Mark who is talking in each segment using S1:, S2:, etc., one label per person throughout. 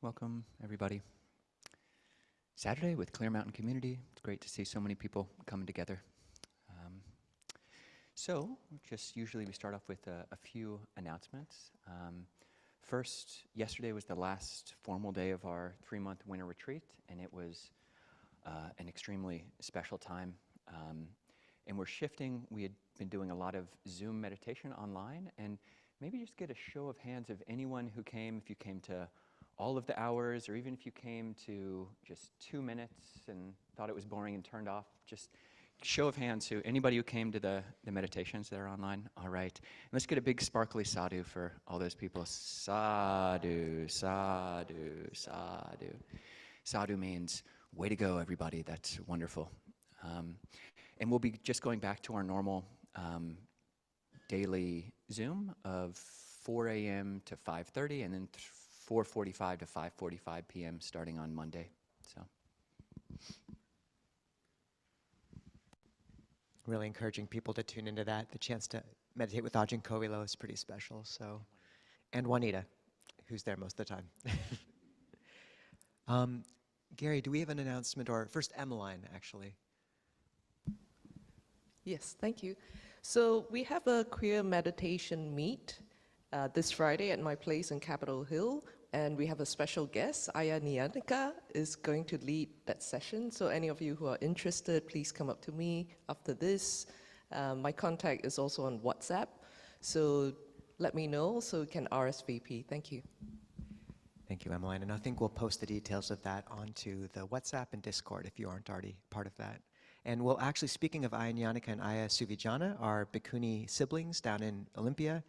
S1: Welcome, everybody. Saturday with Clear Mountain Community. It's great to see so many people coming together. Just usually we start off with a few announcements. First, yesterday was the last formal day of our 3-month winter retreat, and it was an extremely special time. And we're shifting. We had been doing a lot of Zoom meditation online, and maybe just get a show of hands of anyone who came, if you came to all of the hours, or even if you came to just 2 minutes and thought it was boring and turned off. Just show of hands who, anybody who came to the meditations that are online. All right. And let's get a big sparkly sadhu for all those people. Sadhu, sadhu, sadhu. Sadhu means, way to go, everybody. That's wonderful. And we'll be just going back to our normal daily Zoom of 4 a.m. to 5:30, and then 4:45 to 5:45 p.m. starting on Monday. So,
S2: really encouraging people to tune into that. The chance to meditate with Ajahn Kovilo is pretty special. So, and Juanita, who's there most of the time. Gary, do we have an announcement? Or first, Emmeline, actually.
S3: Yes, thank you. So we have a queer meditation meet this Friday at my place in Capitol Hill, and we have a special guest. Ayya Niyanika is going to lead that session. So any of you who are interested, please come up to me after this. My contact is also on WhatsApp, so let me know so we can RSVP. Thank you.
S2: Thank you, Emmeline. And I think we'll post the details of that onto the WhatsApp and Discord if you aren't already part of that. And we'll actually, speaking of Ayya Niyanika and Ayya Suvijana, our Bhikkhuni siblings down in Olympia,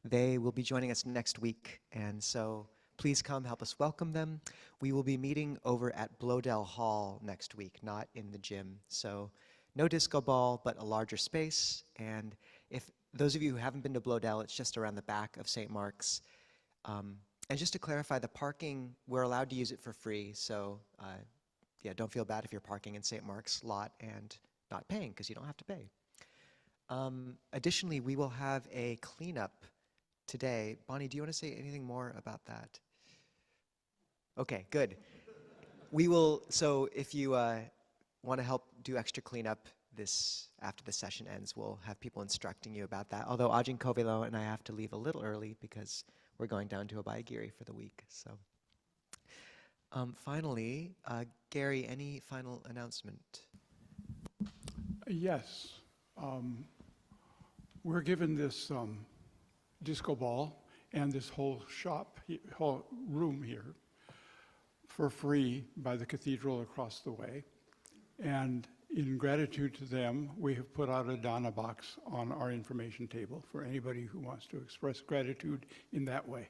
S2: they will be joining us next week. And so please come help us welcome them. We will be meeting over at Blodell Hall next week, not in the gym. So no disco ball, but a larger space. And if those of you who haven't been to Blodell, it's just around the back of St. Mark's. And just to clarify, the parking, we're allowed to use it for free. So yeah, don't feel bad if you're parking in St. Mark's lot and not paying, because you don't have to pay. Additionally, we will have a cleanup today. Bonnie, do you want to say anything more about that? Okay, good. We will, so if you want to help do extra cleanup after the session ends, we'll have people instructing you about that. Although Ajahn Kovilo and I have to leave a little early because we're going down to Abhayagiri for the week. So, finally, Gary, any final announcement?
S4: Yes. We're given this disco ball and this whole whole room here for free by the cathedral across the way. And in gratitude to them, we have put out a dana box on our information table for anybody who wants to express gratitude in that way.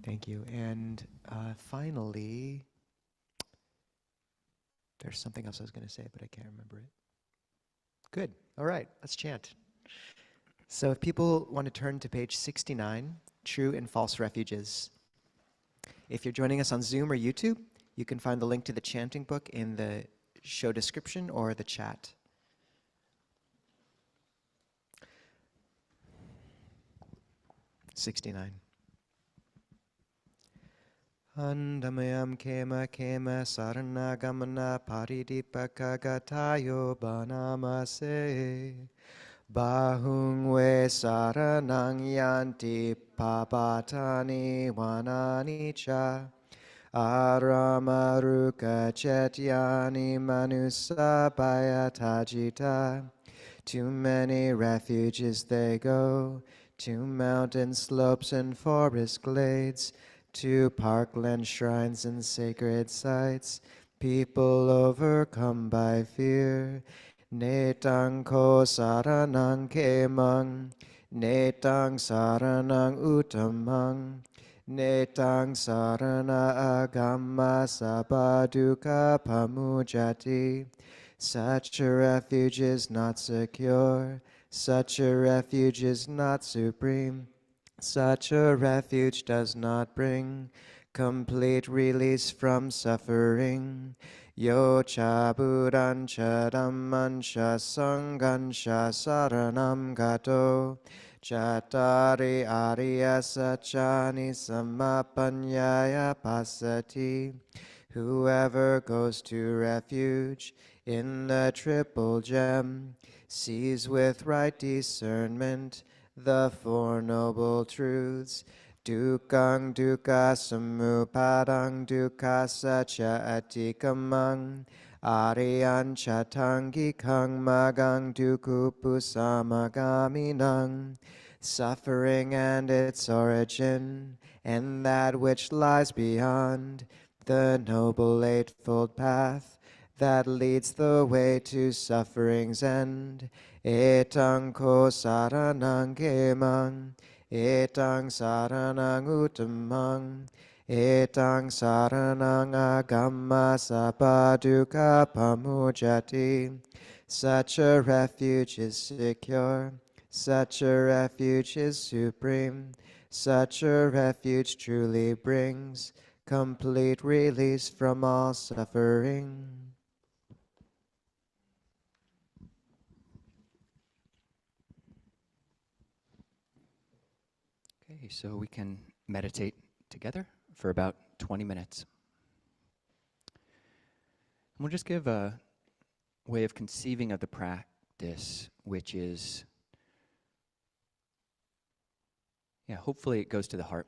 S2: Thank you. And finally, there's something else I was going to say, but I can't remember it. Good. All right, let's chant. So if people want to turn to page 69, True and False Refuges. If you're joining us on Zoom or YouTube, you can find the link to the chanting book in the show description or the chat. '69. Andamayam kema kema sarana gamana paridipaka gatayo banamase bahungwe saranang yanti papatani wanani cha aramaruka chetyani manusa bayatajita. Too many refuges they go, to mountain slopes and forest glades, to parkland shrines and sacred sites, people overcome by fear. Netang ko saranang kemang, netang saranang utamang, netang sarana agama sabaduka pamujati. Such a refuge is not secure, such a refuge is not supreme. Such a refuge does not bring complete release from suffering. Yo cha buddhan cha dhamman cha sanghan cha saranam gato Chattari Ariya Sachani Samapanyaya Pasati. Whoever goes to refuge in the triple gem sees with right discernment the Four Noble Truths. Dukkang dukkha samupadang dukkha sacha atikamang ariyan chatangikang magang dukkupusamaгаminang. Suffering and its origin, and that which lies beyond, the Noble Eightfold Path that leads the way to suffering's end. Etang ko saranang kemang, etang saranang uttamang, etang saranang agamma sapaduka pamujati. Such a refuge is secure, such a refuge is supreme, such a refuge truly brings complete release from all suffering.
S1: Okay, so we can meditate together for about 20 minutes. And we'll just give a way of conceiving of the practice, which is, hopefully it goes to the heart.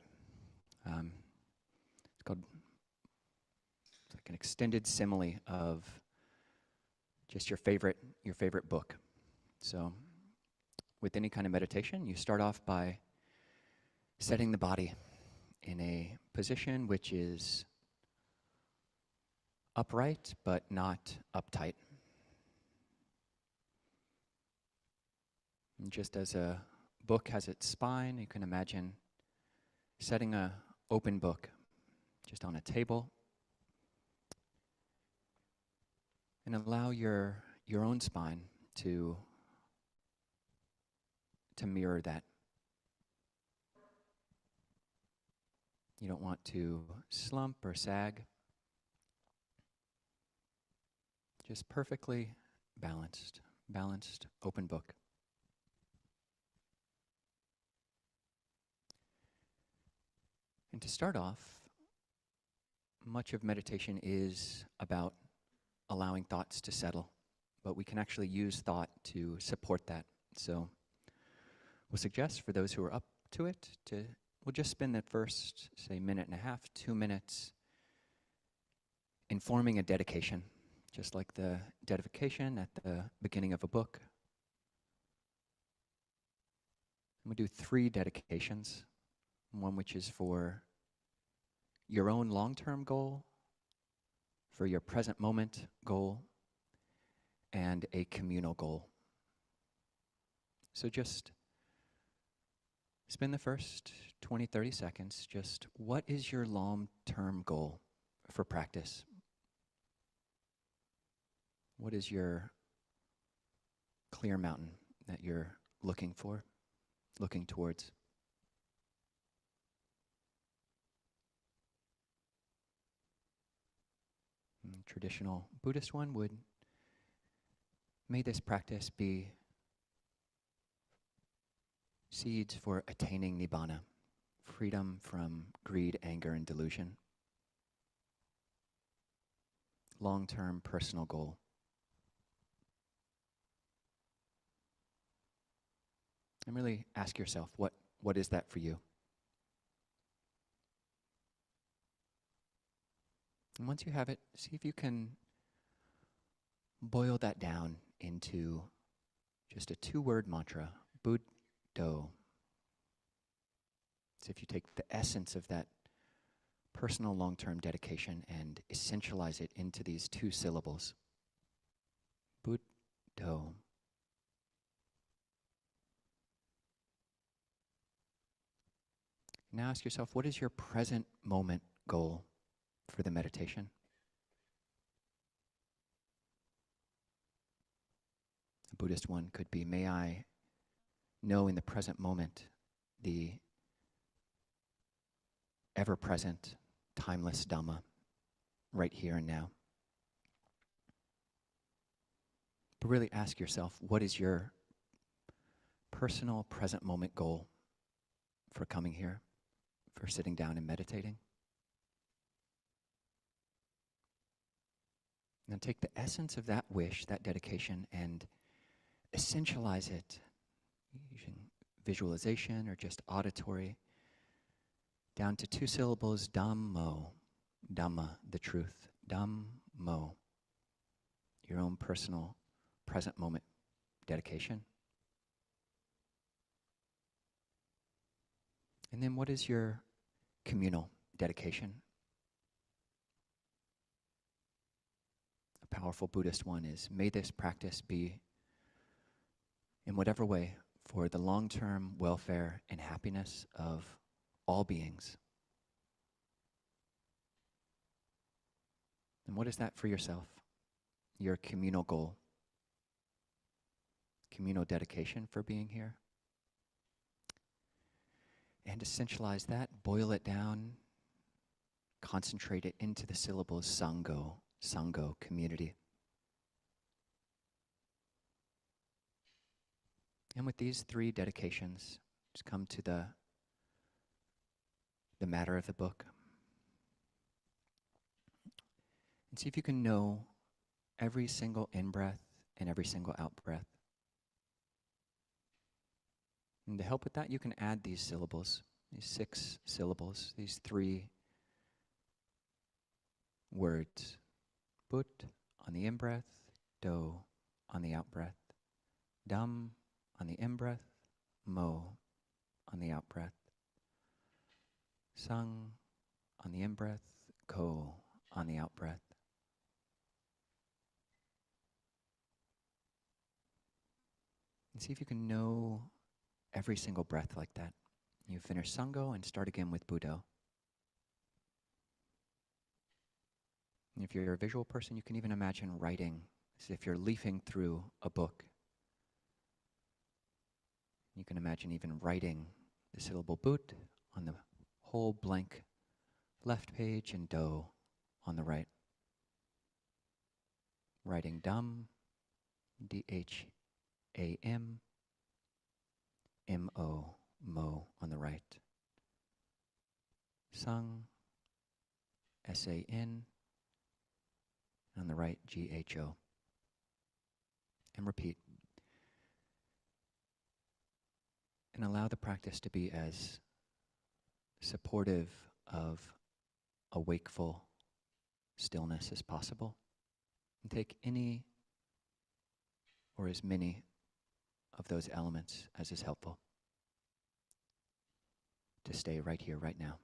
S1: It's like an extended simile of just your favorite book. So with any kind of meditation, you start off by setting the body in a position which is upright but not uptight. And just as a book has its spine, you can imagine setting an open book just on a table and allow your own spine to mirror that. You don't want to slump or sag. Just perfectly balanced, open book. And to start off, much of meditation is about allowing thoughts to settle, but we can actually use thought to support that. So we'll suggest for those who are up to it, we'll just spend the first, say, minute and a half, 2 minutes in forming a dedication, just like the dedication at the beginning of a book. And we'll do 3 dedications, one which is for your own long-term goal, for your present moment goal, and a communal goal. So just spend the first 20, 30 seconds, just what is your long-term goal for practice? What is your clear mountain that you're looking towards? Traditional Buddhist one would, may this practice be seeds for attaining Nibbana, freedom from greed, anger, and delusion. Long-term personal goal. And really ask yourself, what is that for you? And once you have it, see if you can boil that down into just a 2-word mantra, Buddho. So if you take the essence of that personal long-term dedication and essentialize it into these 2 syllables, Buddho. Now ask yourself, what is your present moment goal for the meditation? A Buddhist one could be, may I know in the present moment the ever-present, timeless Dhamma, right here and now. But really ask yourself, what is your personal present moment goal for coming here, for sitting down and meditating. Now take the essence of that wish, that dedication, and essentialize it using visualization or just auditory down to 2 syllables, Dhammo, Dhamma, the truth, Dhammo, your own personal present moment dedication. And then what is your communal dedication? A powerful Buddhist one is, may this practice be, in whatever way, for the long-term welfare and happiness of all beings. And what is that for yourself? Your communal goal, communal dedication for being here? And essentialize that, boil it down, concentrate it into the syllables Sangho, Sangho, community. And with these 3 dedications, just come to the matter of the book. And see if you can know every single in-breath and every single out-breath. And to help with that, you can add these syllables, these 6 syllables, these 3 words. Put on the in-breath, Do on the out-breath, Dham on the in-breath, Mo on the out-breath, Sang on the in-breath, Ko on the out-breath. And see if you can know every single breath like that. You finish Sangho and start again with Buddho. And if you're a visual person, you can even imagine writing as if you're leafing through a book. You can imagine even writing the syllable But on the whole blank left page and Do on the right. Writing Dham, D-H-A-M, M-O, Mo on the right. Sang, S-A-N, on the right, G-H-O. And repeat. And allow the practice to be as supportive of a wakeful stillness as possible. And take any or as many of those elements as is helpful to stay right here, right now.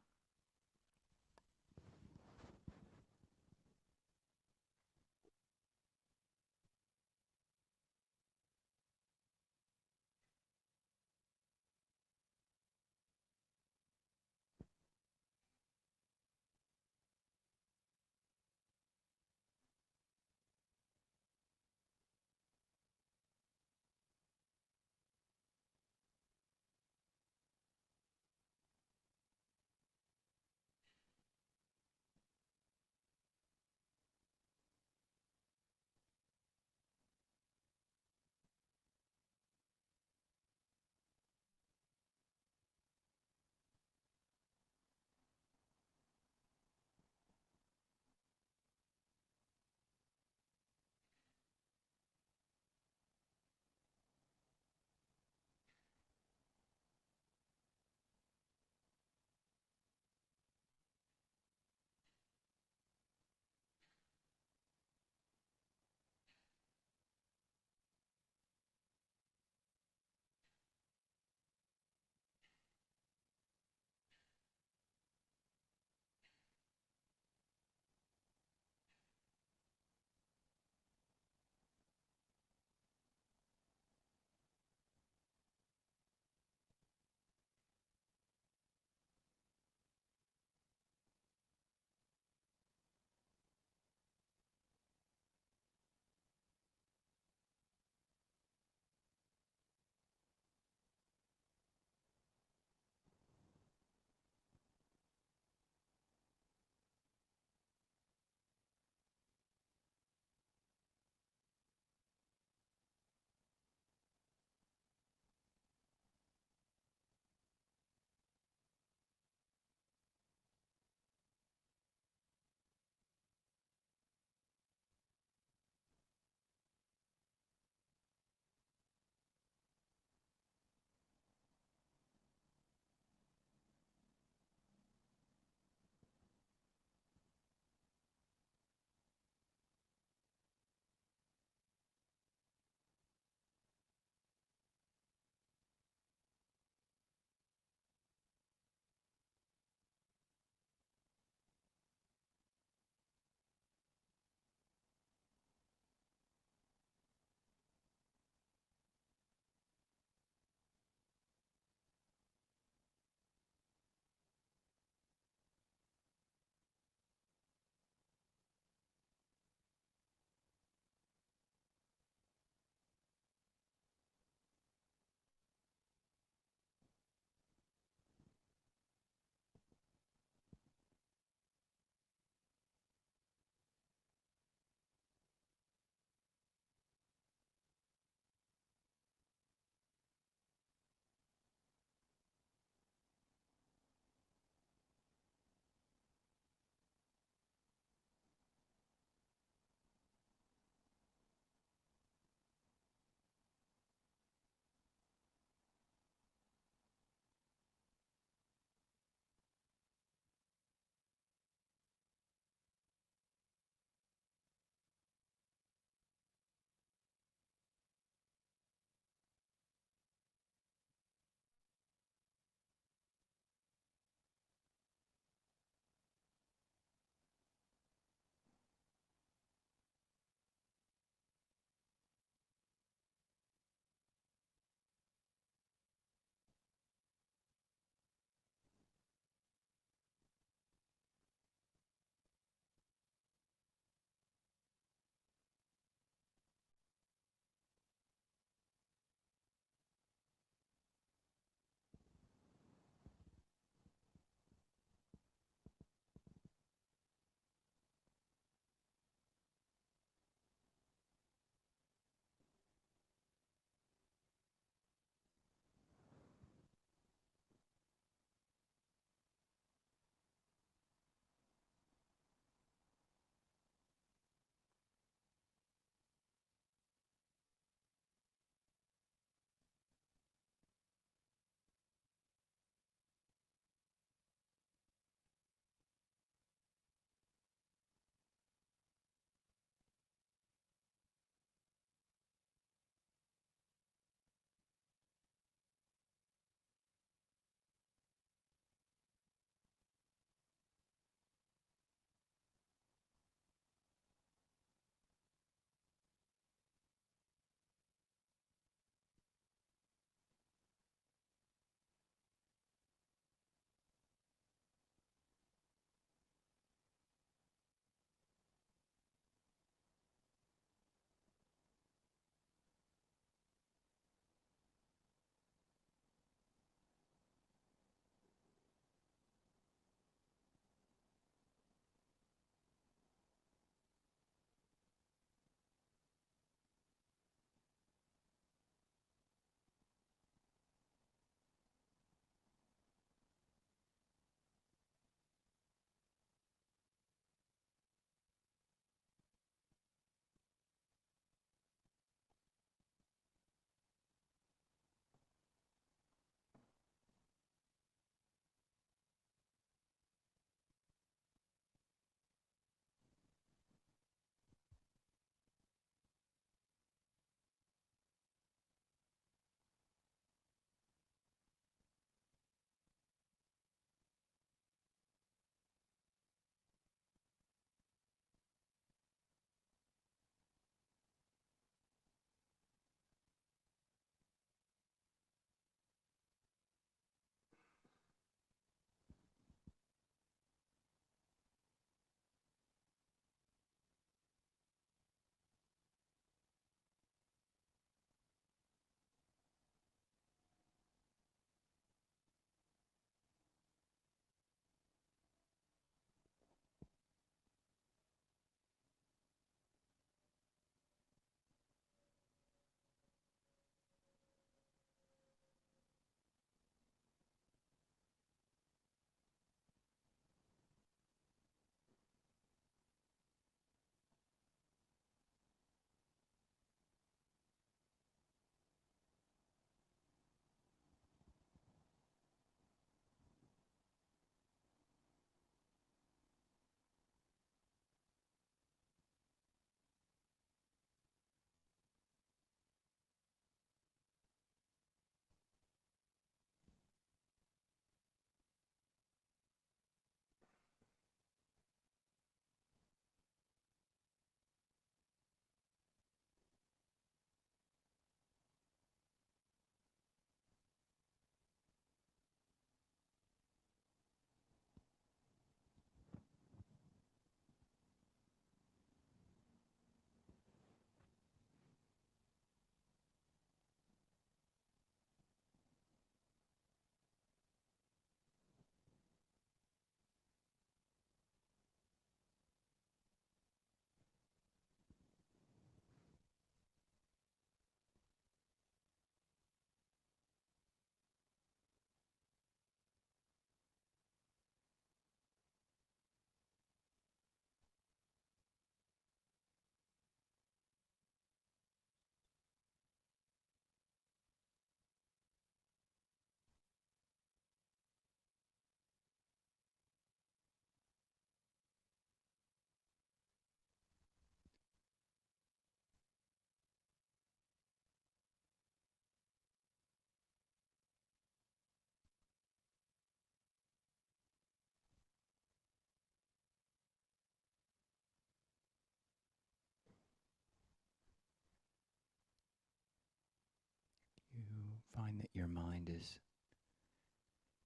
S1: find that your mind is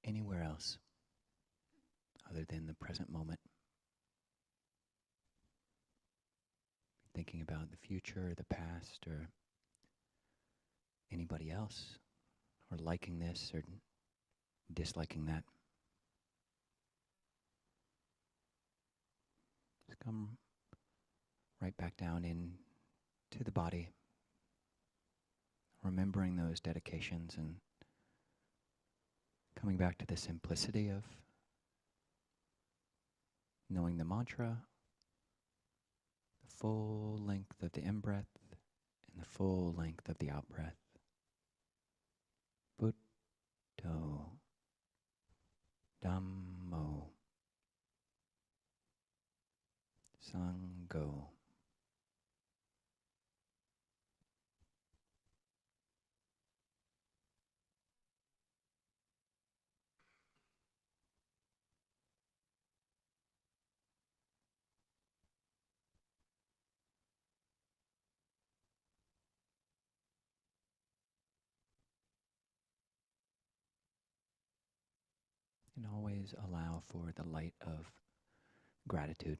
S1: anywhere else other than the present moment, thinking about the future, or the past, or anybody else, or liking this or disliking that. Just come right back down into the body, remembering those dedications and coming back to the simplicity of knowing the mantra, the full length of the in-breath and the full length of the out-breath. Buddho, Dhammo, Sangho. And always allow for the light of gratitude.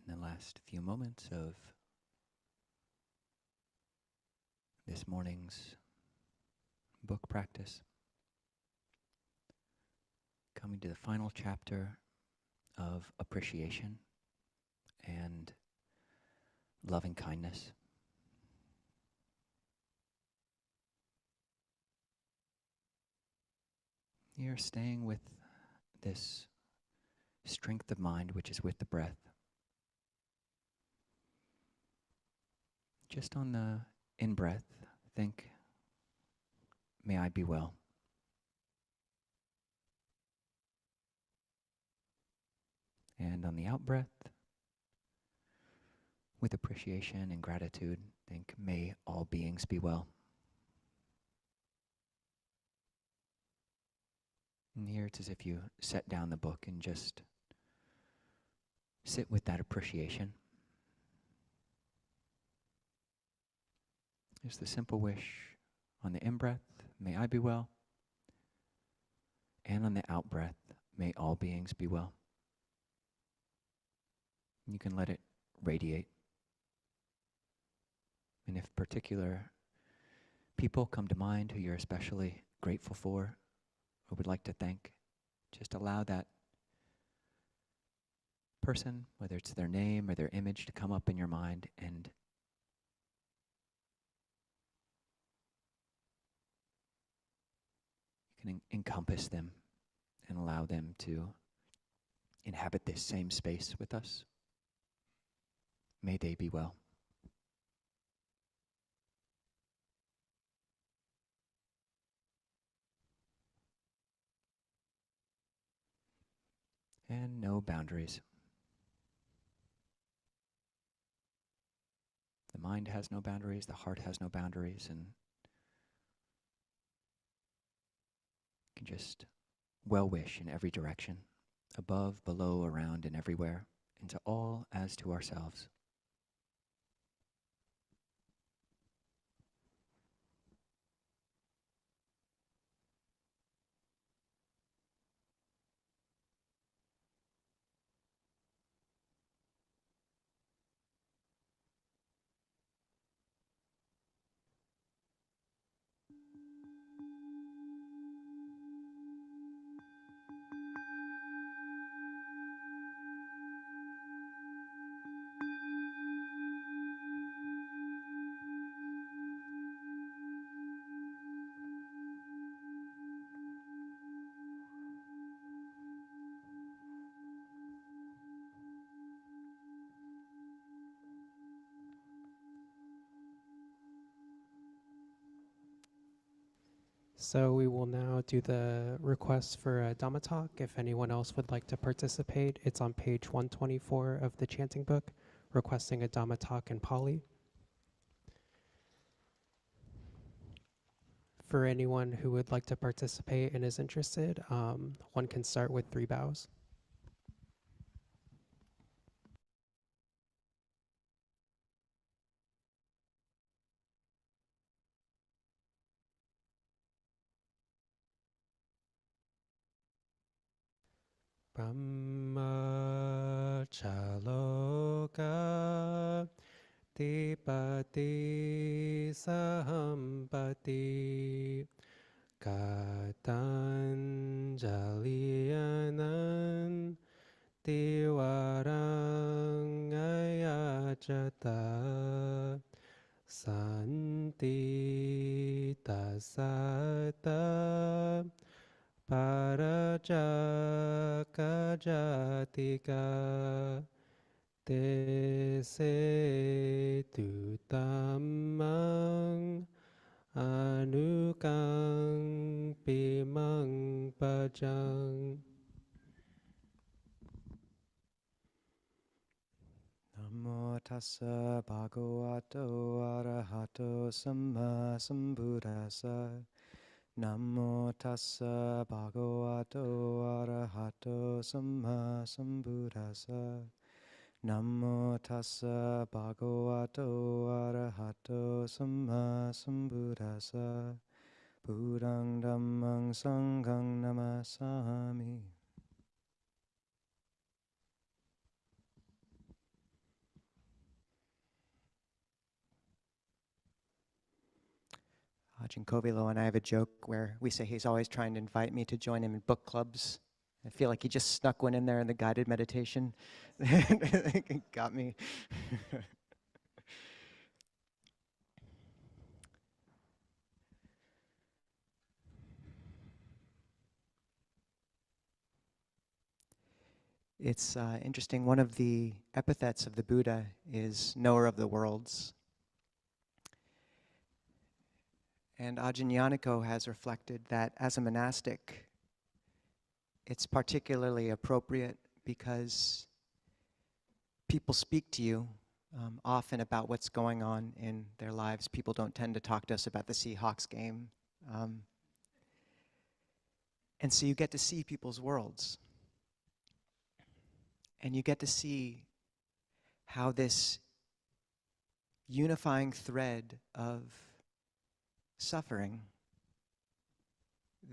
S1: In the last few moments of this morning's book practice, coming to the final chapter of appreciation and loving kindness. You're staying with this strength of mind, which is with the breath. Just on the in-breath, think, may I be well. And on the out-breath, with appreciation and gratitude, think, may all beings be well. And here it's as if you set down the book and just sit with that appreciation. Just the simple wish on the in-breath, may I be well. And on the out-breath, may all beings be well. You can let it radiate. And if particular people come to mind who you're especially grateful for or would like to thank, just allow that person, whether it's their name or their image, to come up in your mind, and you can encompass them and allow them to inhabit this same space with us. May they be well. And no boundaries. The mind has no boundaries, the heart has no boundaries, and can just well wish in every direction, above, below, around, and everywhere, and to all as to ourselves.
S5: So we will now do the request for a Dhamma talk. If anyone else would like to participate, it's on page 124 of the chanting book, requesting a Dhamma talk in Pali. For anyone who would like to participate and is interested, one can start with 3 bows. Brahmachaloka Tipati Sahampati Katanjalianan Tiwarangayachata Santi Tasata Parajaka Jatika Tese Tutamang Anukang Pimang Pajang.
S2: Namo tassa bhagavato arahato samma sambuddhassa. Namo tassa bhagavato arahato samma sambuddhassa. Namo tassa bhagavato arahato samma sambuddhassa. Buddhang dhammang sanghang namasami. Ajahn Kovilo and I have a joke where we say he's always trying to invite me to join him in book clubs. I feel like he just snuck one in there in the guided meditation. Got me. It's interesting. One of the epithets of the Buddha is knower of the worlds. And Ajahn Yaniko has reflected that as a monastic, it's particularly appropriate because people speak to you often about what's going on in their lives. People don't tend to talk to us about the Seahawks game. And so you get to see people's worlds. And you get to see how this unifying thread of suffering,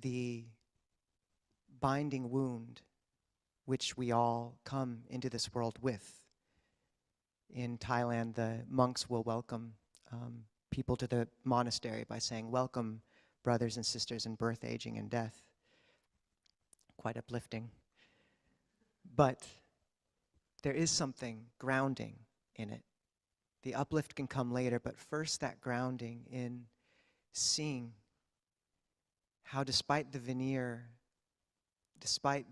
S2: the binding wound which we all come into this world with. In Thailand, the monks will welcome people to the monastery by saying, "Welcome, brothers and sisters in birth, aging, and death." Quite uplifting. But there is something grounding in it. The uplift can come later, but first that grounding in seeing how despite the veneer, despite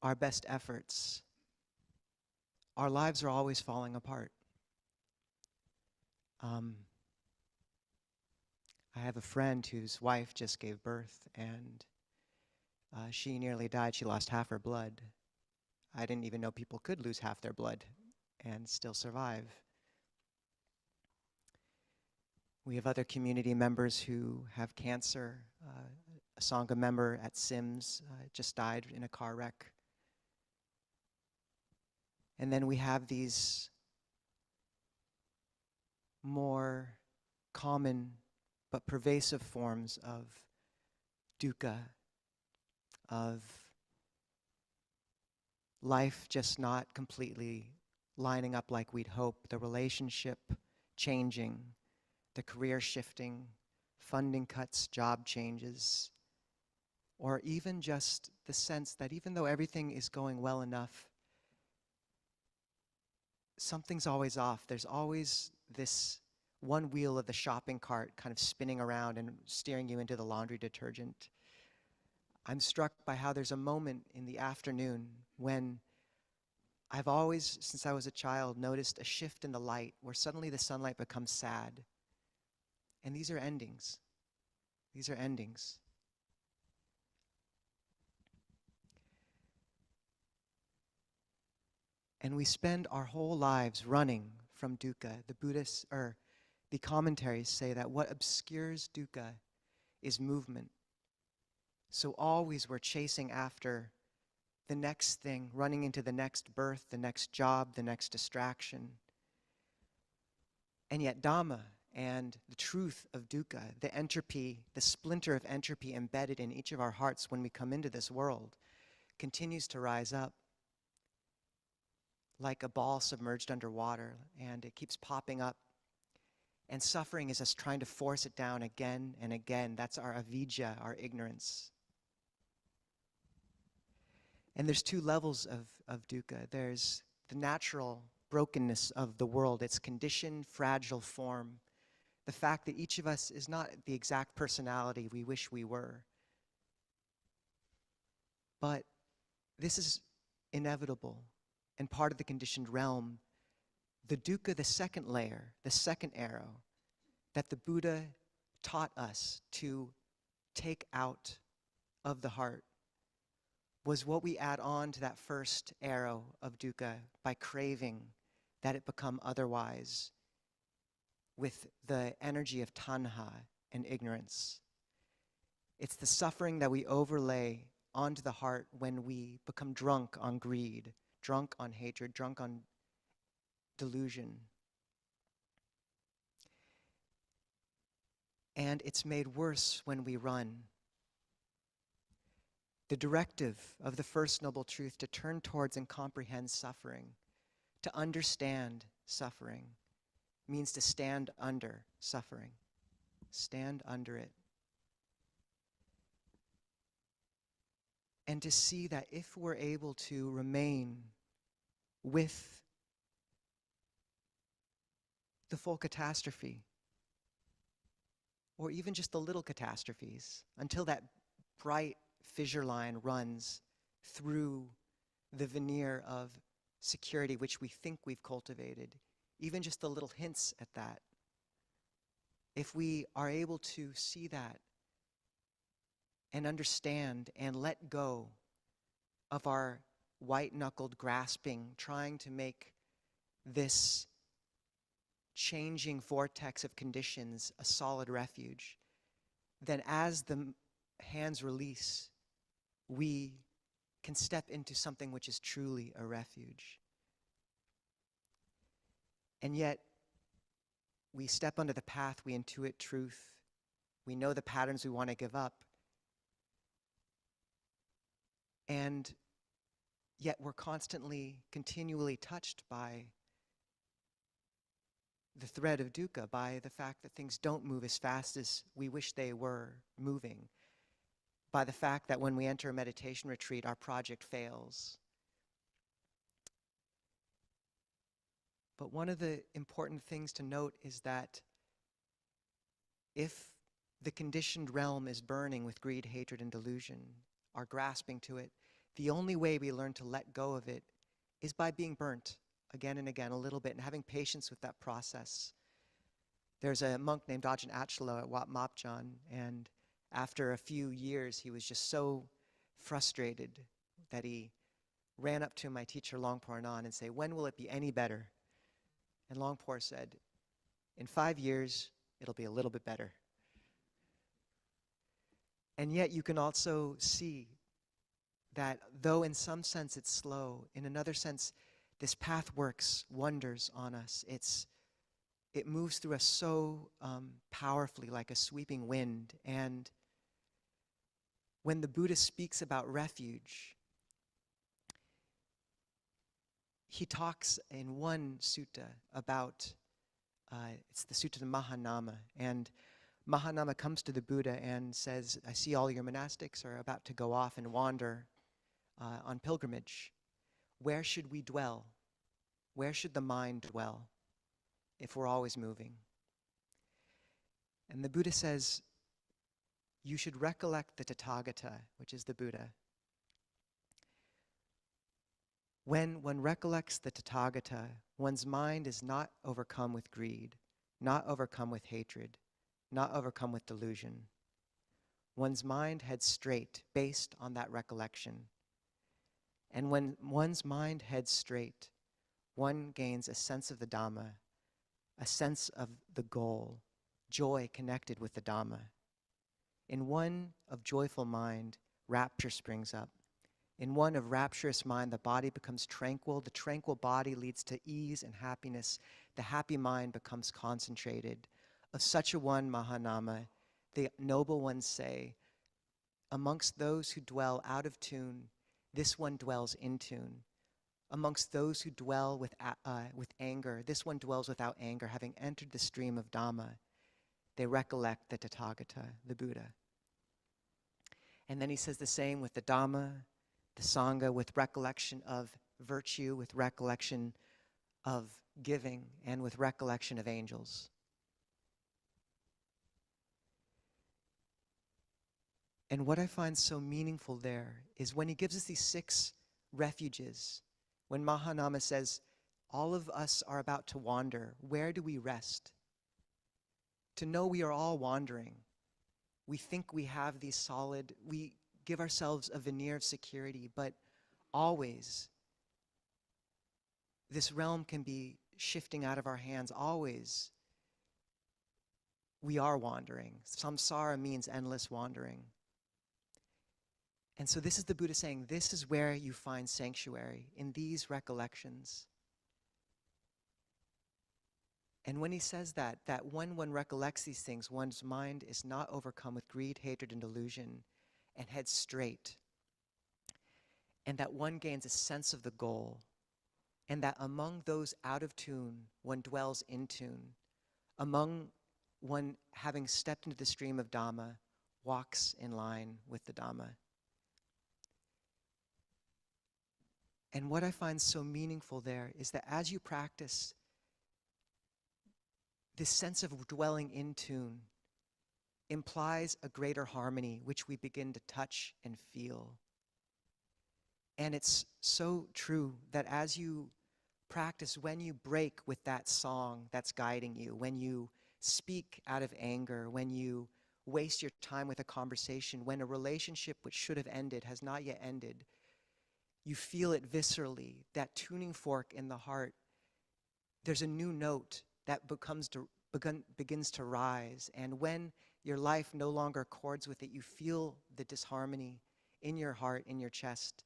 S2: our best efforts, our lives are always falling apart. I have a friend whose wife just gave birth, and she nearly died. She lost half her blood. I didn't even know people could lose half their blood and still survive. We have other community members who have cancer. A Sangha member at Sims just died in a car wreck. And then we have these more common but pervasive forms of dukkha, of life just not completely lining up like we'd hope, the relationship changing, the career shifting, funding cuts, job changes, or even just the sense that even though everything is going well enough, something's always off. There's always this one wheel of the shopping cart kind of spinning around and steering you into the laundry detergent. I'm struck by how there's a moment in the afternoon when I've always, since I was a child, noticed a shift in the light where suddenly the sunlight becomes sad. And these are endings. These are endings. And we spend our whole lives running from dukkha. The Buddhists, or the commentaries say that what obscures dukkha is movement. So always we're chasing after the next thing, running into the next birth, the next job, the next distraction. And yet Dhamma and the truth of dukkha, the entropy, the splinter of entropy embedded in each of our hearts when we come into this world, continues to rise up like a ball submerged underwater, and it keeps popping up. And suffering is us trying to force it down again and again. That's our avidya, our ignorance. And there's two levels of dukkha. There's the natural brokenness of the world, its conditioned, fragile form. The fact that each of us is not the exact personality we wish we were. But this is inevitable and part of the conditioned realm. The dukkha, the second layer, the second arrow that the Buddha taught us to take out of the heart, was what we add on to that first arrow of dukkha by craving that it become otherwise with the energy of tanha and ignorance. It's the suffering that we overlay onto the heart when we become drunk on greed, drunk on hatred, drunk on delusion. And it's made worse when we run. The directive of the First Noble Truth to turn towards and comprehend suffering, to understand suffering, means to stand under suffering. Stand under it. And to see that if we're able to remain with the full catastrophe, or even just the little catastrophes, until that bright fissure line runs through the veneer of security which we think we've cultivated, even just the little hints at that. If we are able to see that and understand and let go of our white-knuckled grasping, trying to make this changing vortex of conditions a solid refuge, then as the hands release, we can step into something which is truly a refuge. And yet, we step onto the path, we intuit truth, we know the patterns we want to give up, and yet we're constantly, continually touched by the thread of dukkha, by the fact that things don't move as fast as we wish they were moving, by the fact that when we enter a meditation retreat, our project fails. But one of the important things to note is that if the conditioned realm is burning with greed, hatred, and delusion, are grasping to it, the only way we learn to let go of it is by being burnt again and again a little bit and having patience with that process. There's a monk named Ajahn Achalo at Wat Mapjan, and after a few years, he was just so frustrated that he ran up to my teacher, Longpo Anan, and said, "When will it be any better?" And Longpo said, "In 5 years, it'll be a little bit better." And yet you can also see that though in some sense it's slow, in another sense, this path works wonders on us. It moves through us so powerfully, like a sweeping wind. And when the Buddha speaks about refuge, he talks in one sutta about, it's the Sutta of Mahanama, and Mahanama comes to the Buddha and says, "I see all your monastics are about to go off and wander on pilgrimage. Where should we dwell? Where should the mind dwell if we're always moving?" And the Buddha says, "You should recollect the Tathagata," which is the Buddha. When one recollects the Tathagata, one's mind is not overcome with greed, not overcome with hatred, not overcome with delusion. One's mind heads straight based on that recollection. And when one's mind heads straight, one gains a sense of the Dhamma, a sense of the goal, joy connected with the Dhamma. In one of joyful mind, rapture springs up. In one of rapturous mind, the body becomes tranquil. The tranquil body leads to ease and happiness. The happy mind becomes concentrated. Of such a one, Mahanama, the noble ones say, amongst those who dwell out of tune, this one dwells in tune. Amongst those who dwell with anger, this one dwells without anger, having entered the stream of Dhamma. They recollect the Tathagata, the Buddha. And then he says the same with the Dhamma, the Sangha, with recollection of virtue, with recollection of giving, and with recollection of angels. And what I find so meaningful there is when he gives us these 6 refuges, when Mahanama says, all of us are about to wander, where do we rest? To know we are all wandering. We think we have these solid, we give ourselves a veneer of security, but always this realm can be shifting out of our hands. Always we are wandering. Samsara means endless wandering. And so this is the Buddha saying, this is where you find sanctuary, in these recollections. And when he says that when one recollects these things, one's mind is not overcome with greed, hatred, and delusion, and heads straight. And that one gains a sense of the goal. And that among those out of tune, one dwells in tune. Among one having stepped into the stream of Dhamma, walks in line with the Dhamma. And what I find so meaningful there is that as you practice this sense of dwelling in tune implies a greater harmony, which we begin to touch and feel. And it's so true that as you practice, when you break with that song that's guiding you, when you speak out of anger, when you waste your time with a conversation, when a relationship which should have ended has not yet ended, you feel it viscerally, that tuning fork in the heart. There's a new note that begins to rise. And when your life no longer accords with it, you feel the disharmony in your heart, in your chest.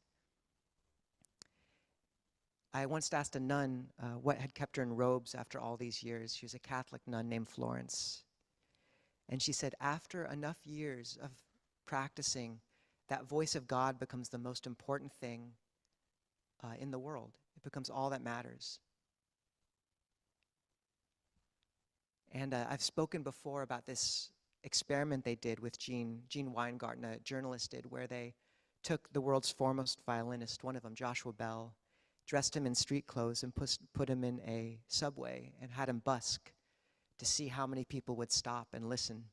S2: I once asked a nun what had kept her in robes after all these years. She was a Catholic nun named Florence. And she said, after enough years of practicing, that voice of God becomes the most important thing in the world. It becomes all that matters. And I've spoken before about this experiment they did with Gene Weingarten, a journalist did, where they took the world's foremost violinist, one of them, Joshua Bell, dressed him in street clothes and put him in a subway and had him busk to see how many people would stop and listen.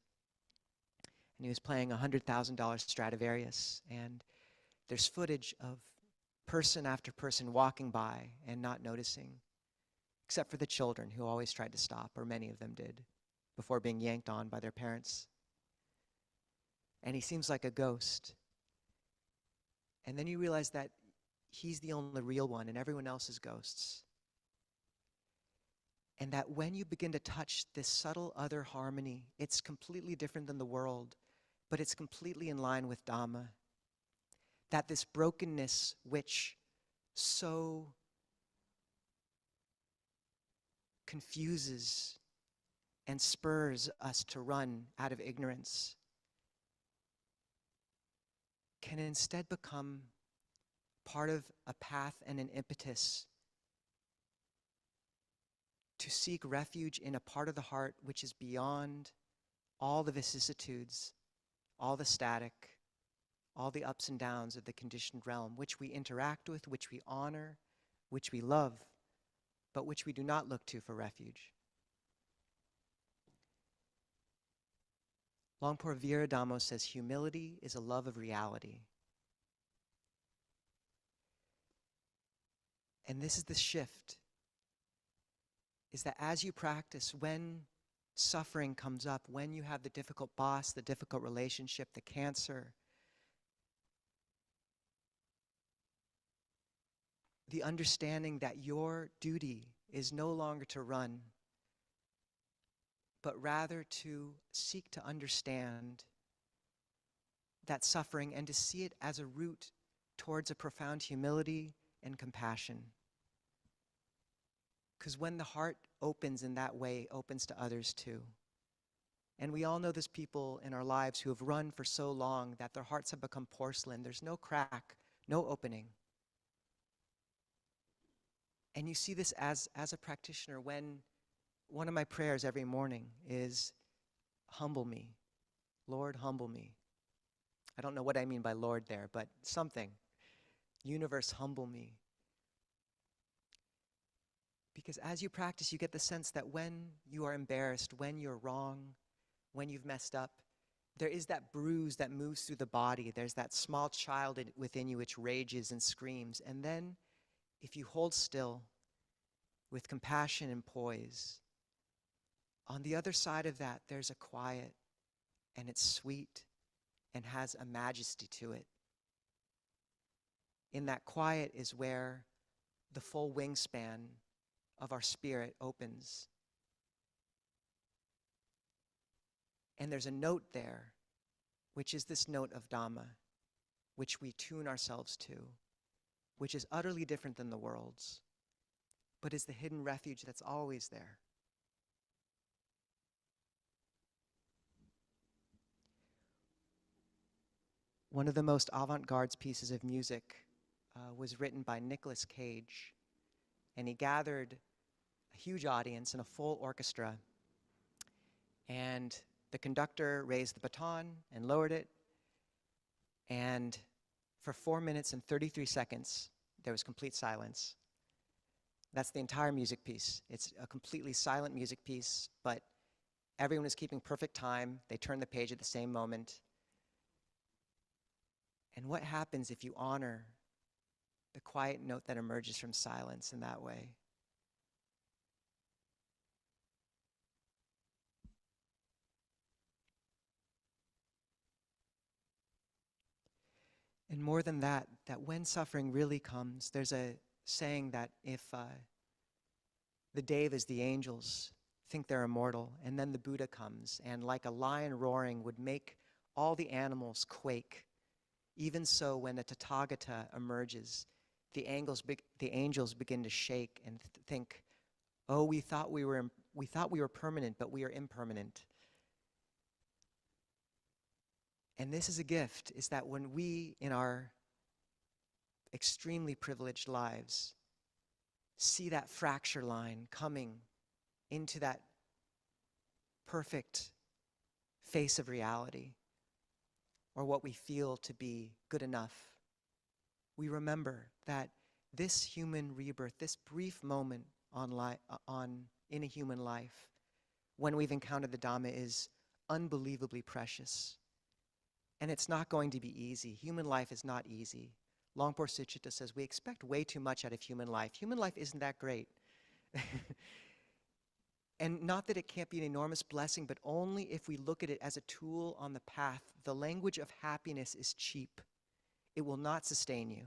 S2: and he was playing a $100,000 Stradivarius, and there's footage of person after person walking by and not noticing, except for the children who always tried to stop, or many of them did, before being yanked on by their parents. And he seems like a ghost. And then you realize that he's the only real one and everyone else is ghosts. And that when you begin to touch this subtle other harmony, it's completely different than the world, but it's completely in line with Dhamma. That this brokenness which so confuses and spurs us to run out of ignorance can instead become part of a path and an impetus to seek refuge in a part of the heart which is beyond all the vicissitudes, all the static, all the ups and downs of the conditioned realm, which we interact with, which we honor, which we love, but which we do not look to for refuge. Longpur Viradamo says, humility is a love of reality. And this is the shift, is that as you practice, when suffering comes up, when you have the difficult boss, the difficult relationship, the cancer, the understanding that your duty is no longer to run, but rather to seek to understand that suffering and to see it as a route towards a profound humility and compassion. Because when the heart opens in that way, it opens to others too. And we all know there's people in our lives who have run for so long that their hearts have become porcelain. There's no crack, no opening. And you see this as a practitioner when one of my prayers every morning is, humble me. Lord, humble me. I don't know what I mean by Lord there, but something. Universe, humble me. Because as you practice, you get the sense that when you are embarrassed, when you're wrong, when you've messed up, there is that bruise that moves through the body. There's that small child within you which rages and screams. And then, if you hold still with compassion and poise, on the other side of that, there's a quiet, and it's sweet, and has a majesty to it. In that quiet is where the full wingspan of our spirit opens. And there's a note there, which is this note of Dhamma, which we tune ourselves to, which is utterly different than the world's, but is the hidden refuge that's always there. One of the most avant-garde pieces of music was written by Nicolas Cage, and he gathered a huge audience and a full orchestra, and the conductor raised the baton and lowered it, and for 4 minutes and 33 seconds, there was complete silence. That's the entire music piece. It's a completely silent music piece, but everyone is keeping perfect time. They turn the page at the same moment. And what happens if you honor the quiet note that emerges from silence in that way? And more than that, that when suffering really comes, there's a saying that if the devas, the angels, think they're immortal, and then the Buddha comes, and like a lion roaring would make all the animals quake. Even so, when a Tathagata emerges, the angels begin to shake and think, oh, we thought we were permanent, but we are impermanent. And this is a gift, is that when we, in our extremely privileged lives, see that fracture line coming into that perfect face of reality, or what we feel to be good enough, we remember that this human rebirth, this brief moment in a human life, when we've encountered the Dhamma, is unbelievably precious. And it's not going to be easy. Human life is not easy. Longpo Suchita says we expect way too much out of human life. Human life isn't that great. And not that it can't be an enormous blessing, but only if we look at it as a tool on the path. The language of happiness is cheap. It will not sustain you.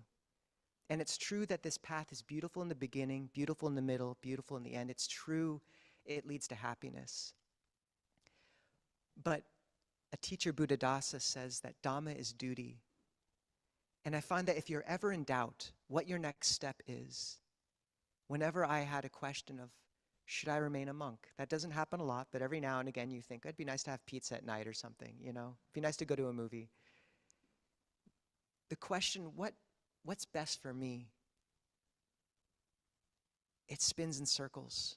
S2: And it's true that this path is beautiful in the beginning, beautiful in the middle, beautiful in the end. It's true it leads to happiness. But a teacher, Buddhadasa, says that Dhamma is duty. And I find that if you're ever in doubt what your next step is, whenever I had a question of, should I remain a monk? That doesn't happen a lot, but every now and again you think, it'd be nice to have pizza at night or something, you know? It'd be nice to go to a movie. The question, what's best for me? It spins in circles.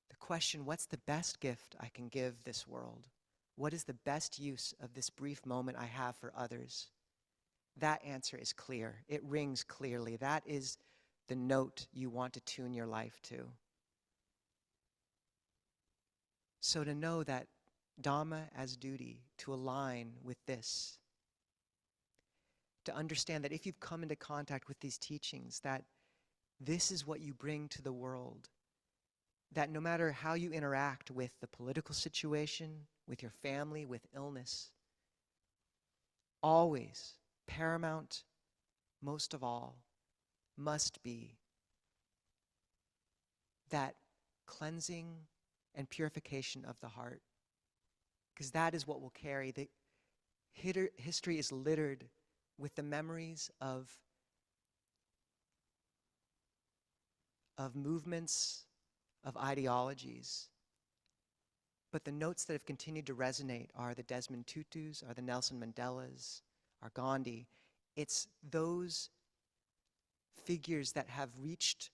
S2: The question, what's the best gift I can give this world? What is the best use of this brief moment I have for others? That answer is clear. It rings clearly. That is the note you want to tune your life to. So to know that Dhamma as duty, to align with this, to understand that if you've come into contact with these teachings, that this is what you bring to the world, that no matter how you interact with the political situation, with your family, with illness, always, paramount, most of all, must be that cleansing and purification of the heart. Because that is what will carry. The history is littered with the memories of movements, of ideologies. But the notes that have continued to resonate are the Desmond Tutus, are the Nelson Mandelas, are Gandhi. It's those figures that have reached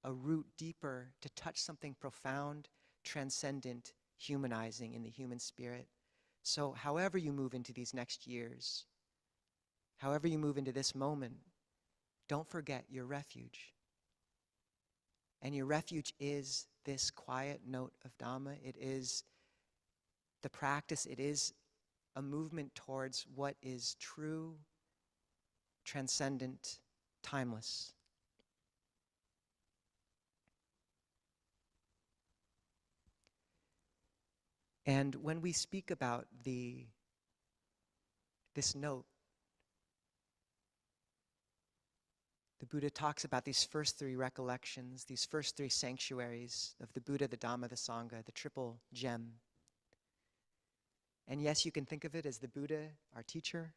S2: a root deeper to touch something profound, transcendent, humanizing in the human spirit. So however you move into these next years, however you move into this moment, don't forget your refuge. And your refuge is this quiet note of Dhamma. It is the practice. It is a movement towards what is true, transcendent, timeless. And when we speak about this note, the Buddha talks about these first three recollections, these first three sanctuaries of the Buddha, the Dhamma, the Sangha, the triple gem. And yes, you can think of it as the Buddha, our teacher,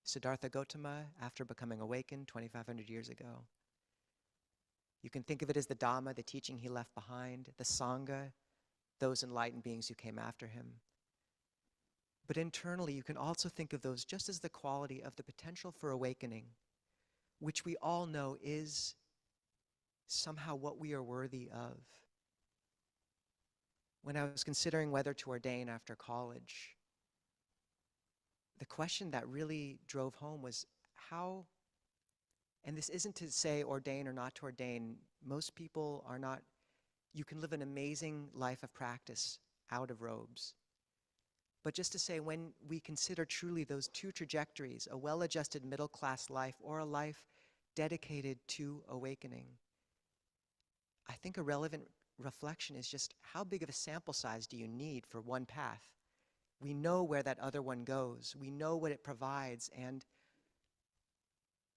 S2: Siddhartha Gautama, after becoming awakened 2,500 years ago. You can think of it as the Dhamma, the teaching he left behind, the Sangha, those enlightened beings who came after him. But internally, you can also think of those just as the quality of the potential for awakening, which we all know is somehow what we are worthy of. When I was considering whether to ordain after college, the question that really drove home was how, and this isn't to say ordain or not to ordain, most people are not, you can live an amazing life of practice out of robes. But just to say, when we consider truly those two trajectories, a well-adjusted middle-class life or a life dedicated to awakening, I think a relevant reflection is just how big of a sample size do you need for one path? We know where that other one goes. We know what it provides, and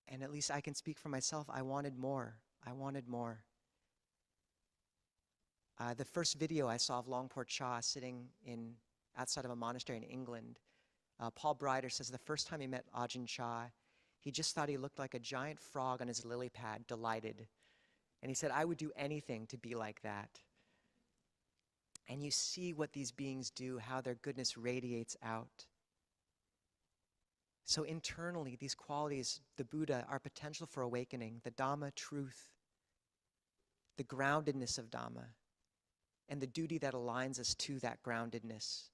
S2: at least I can speak for myself, I wanted more. I wanted more. The first video I saw of Longpo Cha sitting outside of a monastery in England, Paul Breider says the first time he met Ajahn Chah, he just thought he looked like a giant frog on his lily pad, delighted. And he said, I would do anything to be like that. And you see what these beings do, how their goodness radiates out. So internally, these qualities, the Buddha, our potential for awakening, the Dhamma, truth, the groundedness of Dhamma, and the duty that aligns us to that groundedness.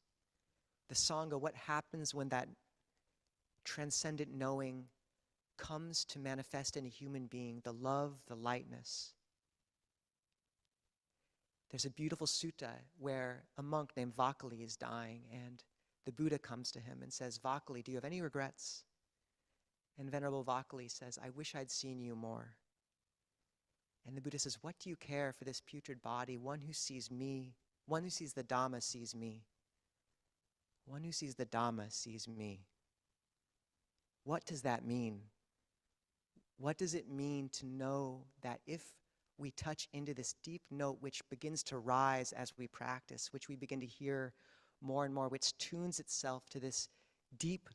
S2: The Sangha, what happens when that transcendent knowing comes to manifest in a human being, the love, the lightness. There's a beautiful sutta where a monk named Vakali is dying, and the Buddha comes to him and says, Vakali, do you have any regrets? And Venerable Vakali says, I wish I'd seen you more. And the Buddha says, what do you care for this putrid body? One who sees me, one who sees the Dhamma sees me. One who sees the Dhamma sees me. What does that mean? What does it mean to know that if we touch into this deep note which begins to rise as we practice, which we begin to hear more and more, which tunes itself to this deep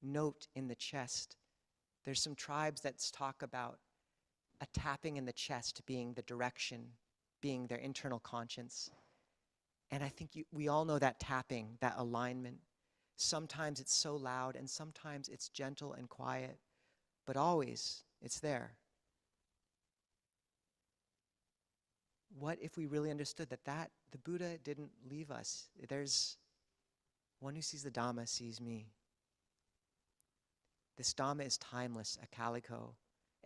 S2: note in the chest? There's some tribes that talk about a tapping in the chest being the direction, being their internal conscience. And I think we all know that tapping, that alignment. Sometimes it's so loud and sometimes it's gentle and quiet, but always it's there. What if we really understood that the Buddha didn't leave us? There's one who sees the Dhamma sees me. This Dhamma is timeless, a calico,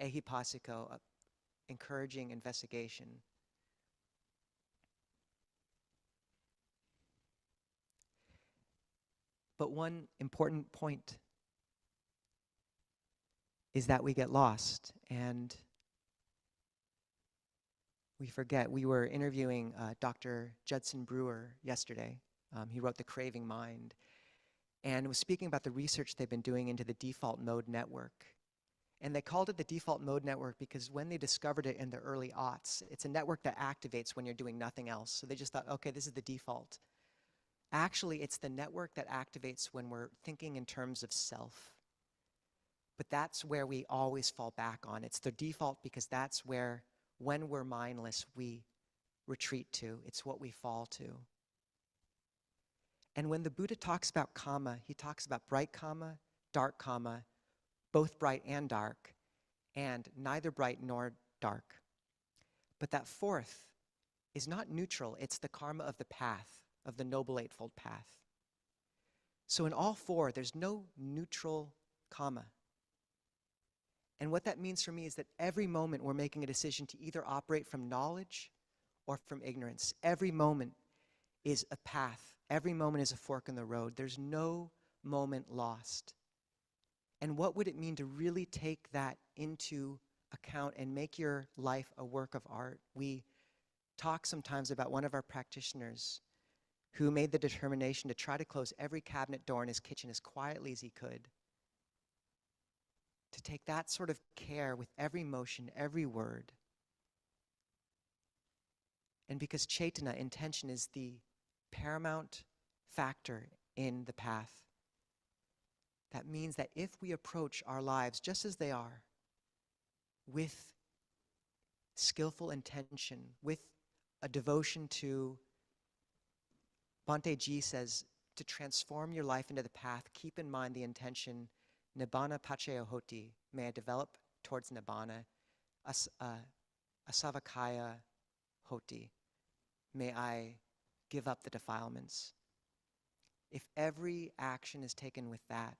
S2: ehipassiko, encouraging investigation. But one important point is that we get lost and we forget. We were interviewing Dr. Judson Brewer yesterday. He wrote The Craving Mind and was speaking about the research they've been doing into the default mode network. And they called it the default mode network because when they discovered it in the early aughts, it's a network that activates when you're doing nothing else. So they just thought, okay, this is the default. Actually, it's the network that activates when we're thinking in terms of self. But that's where we always fall back on. It's the default because that's where, when we're mindless, we retreat to. It's what we fall to. And when the Buddha talks about karma, he talks about bright karma, dark karma, both bright and dark, and neither bright nor dark. But that fourth is not neutral. It's the karma of the path, of the Noble Eightfold Path. So in all four, there's no neutral karma. And what that means for me is that every moment we're making a decision to either operate from knowledge or from ignorance. Every moment is a path. Every moment is a fork in the road. There's no moment lost. And what would it mean to really take that into account and make your life a work of art? We talk sometimes about one of our practitioners who made the determination to try to close every cabinet door in his kitchen as quietly as he could. To take that sort of care with every motion, every word. And because chaitana, intention, is the paramount factor in the path, that means that if we approach our lives just as they are, with skillful intention, with a devotion to, Bhante Ji says, to transform your life into the path, keep in mind the intention, Nibbana Paccaya Hoti, may I develop towards Nibbana, Asavakaya Hoti, may I give up the defilements. If every action is taken with that,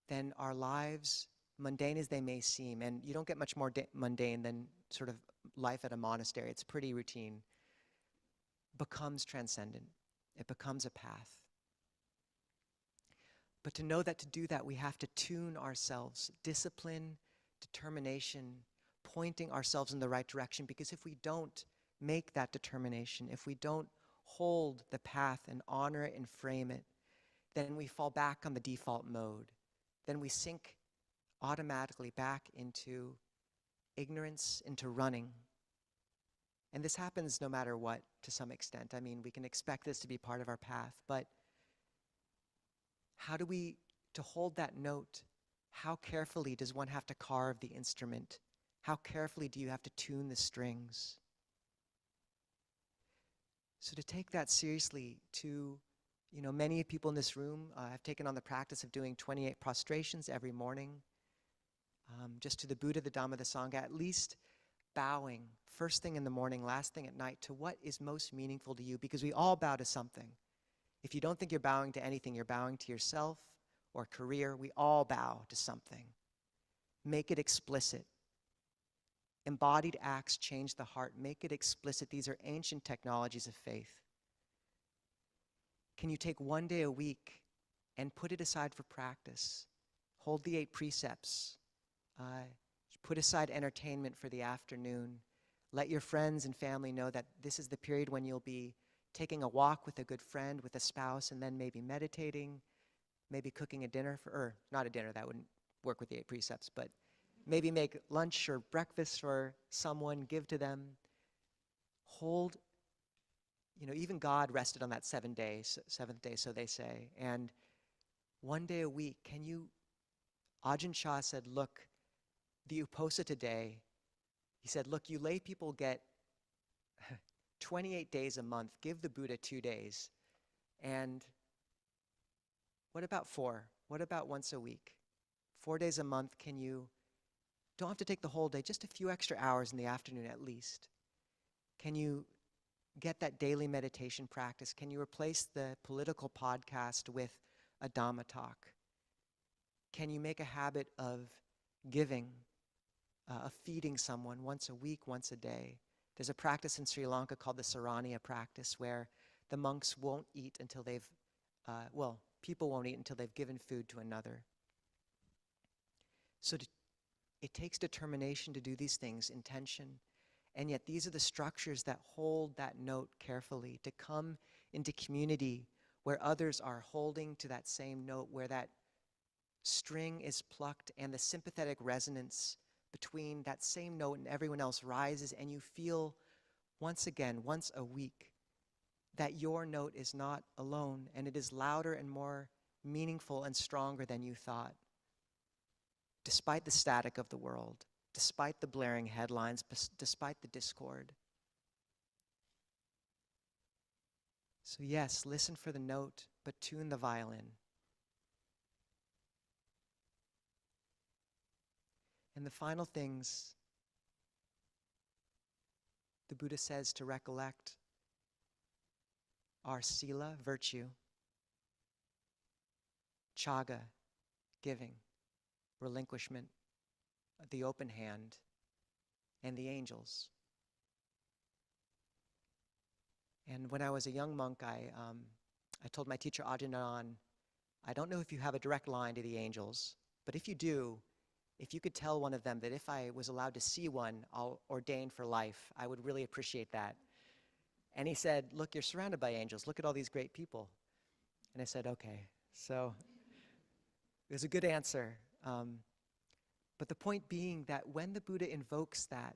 S2: then our lives, mundane as they may seem, and you don't get much more mundane than sort of life at a monastery, it's pretty routine, becomes transcendent. It becomes a path. But to know that to do that, we have to tune ourselves, discipline, determination, pointing ourselves in the right direction, because if we don't make that determination, if we don't hold the path and honor it and frame it, then we fall back on the default mode. Then we sink automatically back into ignorance, into running. And this happens no matter what, to some extent. I mean, we can expect this to be part of our path, but how do we, to hold that note, how carefully does one have to carve the instrument? How carefully do you have to tune the strings? So to take that seriously, many people in this room have taken on the practice of doing 28 prostrations every morning, just to the Buddha, the Dhamma, the Sangha, at least bowing first thing in the morning, last thing at night, to what is most meaningful to you, because we all bow to something. If you don't think you're bowing to anything, you're bowing to yourself or career. We all bow to something. Make it explicit. Embodied acts change the heart. Make it explicit. These are ancient technologies of faith. Can you take one day a week and put it aside for practice? Hold the 8 precepts. Put aside entertainment for the afternoon. Let your friends and family know that this is the period when you'll be taking a walk with a good friend, with a spouse, and then maybe meditating, maybe cooking a dinner or not a dinner, that wouldn't work with the 8 precepts, but maybe make lunch or breakfast for someone, give to them. Hold, even God rested on that 7th day, so they say. And one day a week, Ajahn Chah said, look, the Uposa today, he said, look, you lay people get 28 days a month. Give the Buddha 2 days. And what about 4? What about once a week? 4 days a month, don't have to take the whole day, just a few extra hours in the afternoon at least. Can you get that daily meditation practice? Can you replace the political podcast with a Dhamma talk? Can you make a habit of giving, of feeding someone once a week, once a day? There's a practice in Sri Lanka called the Saraniya practice where the monks won't eat until people won't eat until they've given food to another. So it takes determination to do these things, intention, and yet these are the structures that hold that note carefully, to come into community where others are holding to that same note, where that string is plucked and the sympathetic resonance between that same note and everyone else rises, and you feel once again, once a week, that your note is not alone, and it is louder and more meaningful and stronger than you thought. Despite the static of the world, despite the blaring headlines, despite the discord. So yes, listen for the note, but tune the violin. And the final things the Buddha says to recollect are sila, virtue, chaga, giving, relinquishment, the open hand, and the angels. And when I was a young monk, I told my teacher Ajahn, I don't know if you have a direct line to the angels, but if you do, if you could tell one of them that if I was allowed to see one, I'll ordain for life, I would really appreciate that. And he said, look, you're surrounded by angels. Look at all these great people. And I said, okay. So it was a good answer. But the point being that when the Buddha invokes that,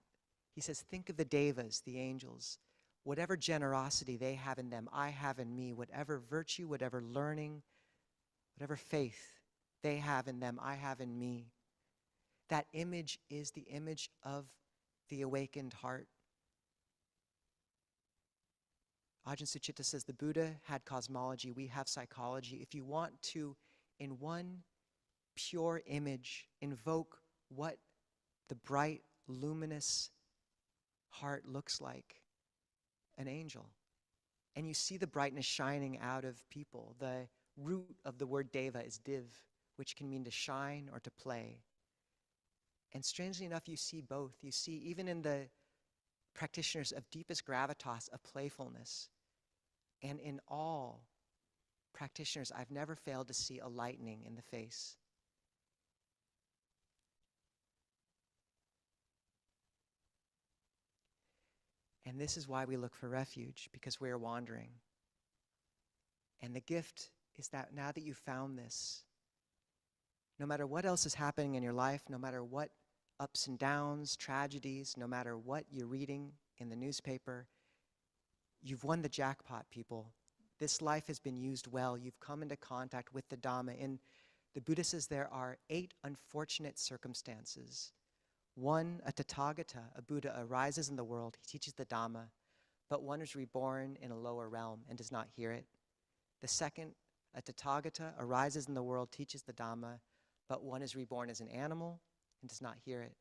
S2: he says, think of the devas, the angels. Whatever generosity they have in them, I have in me. Whatever virtue, whatever learning, whatever faith they have in them, I have in me. That image is the image of the awakened heart. Ajahn Sucitta says the Buddha had cosmology, we have psychology. If you want to, in one pure image, invoke what the bright, luminous heart looks like, an angel. And you see the brightness shining out of people. The root of the word deva is div, which can mean to shine or to play. And strangely enough, you see both. You see, even in the practitioners of deepest gravitas, a playfulness. And in all practitioners, I've never failed to see a lightening in the face. And this is why we look for refuge, because we are wandering. And the gift is that now that you've found this, no matter what else is happening in your life, no matter what ups and downs, tragedies, no matter what you're reading in the newspaper, you've won the jackpot, people. This life has been used well. You've come into contact with the Dhamma. And the Buddha says there are 8 unfortunate circumstances. 1, a Tathagata, a Buddha, arises in the world. He teaches the Dhamma, but one is reborn in a lower realm and does not hear it. The second, a Tathagata, arises in the world, teaches the Dhamma, but one is reborn as an animal and does not hear it.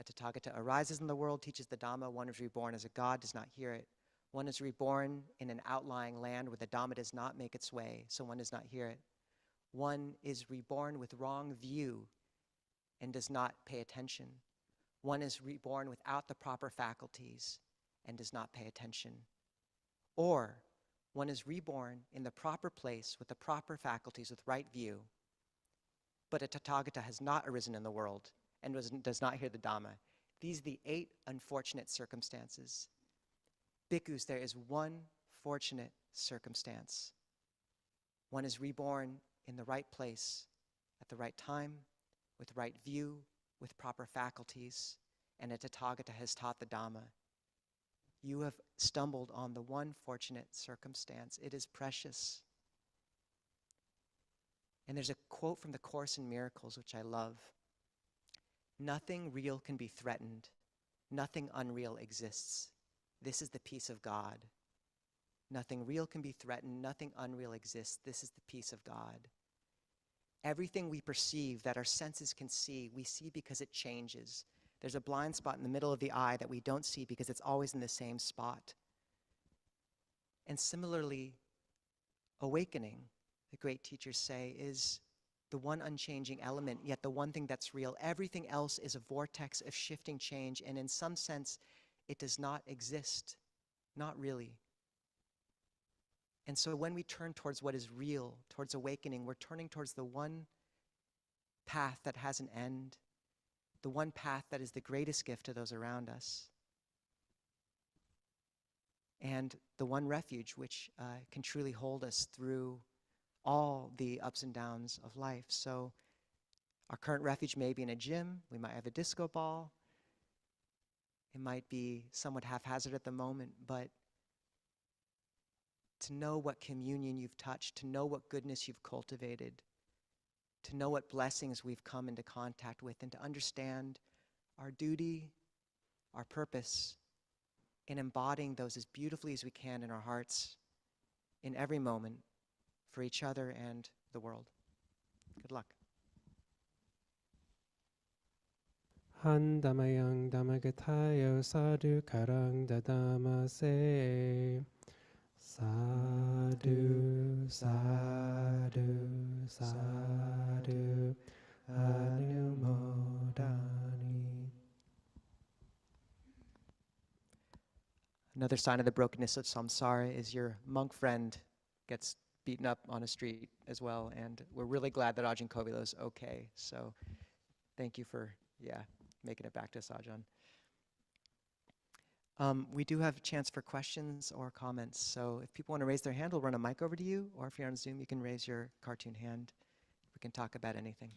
S2: A Tathagata arises in the world, teaches the Dhamma, one is reborn as a god, does not hear it. One is reborn in an outlying land where the Dhamma does not make its way, so one does not hear it. One is reborn with wrong view and does not pay attention. one is reborn without the proper faculties and does not pay attention. Or one is reborn in the proper place with the proper faculties, with right view, but a Tathagata has not arisen in the world and does not hear the Dhamma. These are the 8 unfortunate circumstances. Bhikkhus, there is one fortunate circumstance. One is reborn in the right place, at the right time, with right view, with proper faculties, and a Tathagata has taught the Dhamma. You have stumbled on the one fortunate circumstance. It is precious. And there's a quote from the Course in Miracles, which I love. Nothing real can be threatened. Nothing unreal exists. This is the peace of God. Nothing real can be threatened. Nothing unreal exists. This is the peace of God. Everything we perceive that our senses can see, we see because it changes. There's a blind spot in the middle of the eye that we don't see because it's always in the same spot. And similarly, awakening, the great teachers say, is the one unchanging element, yet the one thing that's real. Everything else is a vortex of shifting change, and in some sense, it does not exist. Not really. And so when we turn towards what is real, towards awakening, we're turning towards the one path that has an end, the one path that is the greatest gift to those around us, and the one refuge which can truly hold us through all the ups and downs of life. So our current refuge may be in a gym, we might have a disco ball, it might be somewhat haphazard at the moment, but to know what communion you've touched, to know what goodness you've cultivated, to know what blessings we've come into contact with, and to understand our duty, our purpose in embodying those as beautifully as we can in our hearts in every moment for each other and the world. Good luck.
S5: Han Dhammayang Dhammagatayo Sadhu Karang Dadamase. Sadhu, sadhu, sadhu, anumodani.
S2: Another sign of the brokenness of samsara is your monk friend gets beaten up on a street as well, and we're really glad that Ajahn Kovilo is okay. So thank you for, making it back to Sajan. We do have a chance for questions or comments, so if people want to raise their hand, we'll run a mic over to you, or if you're on Zoom, you can raise your cartoon hand. We can talk about anything.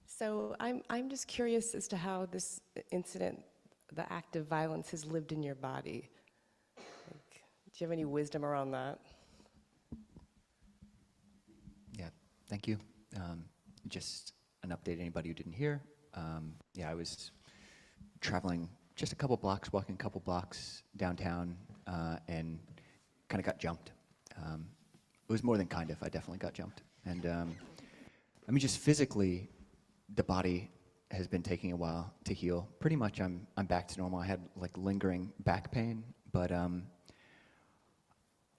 S6: So I'm just curious as to how this incident, the act of violence, has lived in your body. Like, do you have any wisdom around that?
S1: Yeah, thank you. Just an update, anybody who didn't hear. I was traveling just a couple blocks, walking a couple blocks downtown, and kind of got jumped. It was more than kind of, I definitely got jumped. And just physically, the body has been taking a while to heal. Pretty much I'm back to normal. I had like lingering back pain, but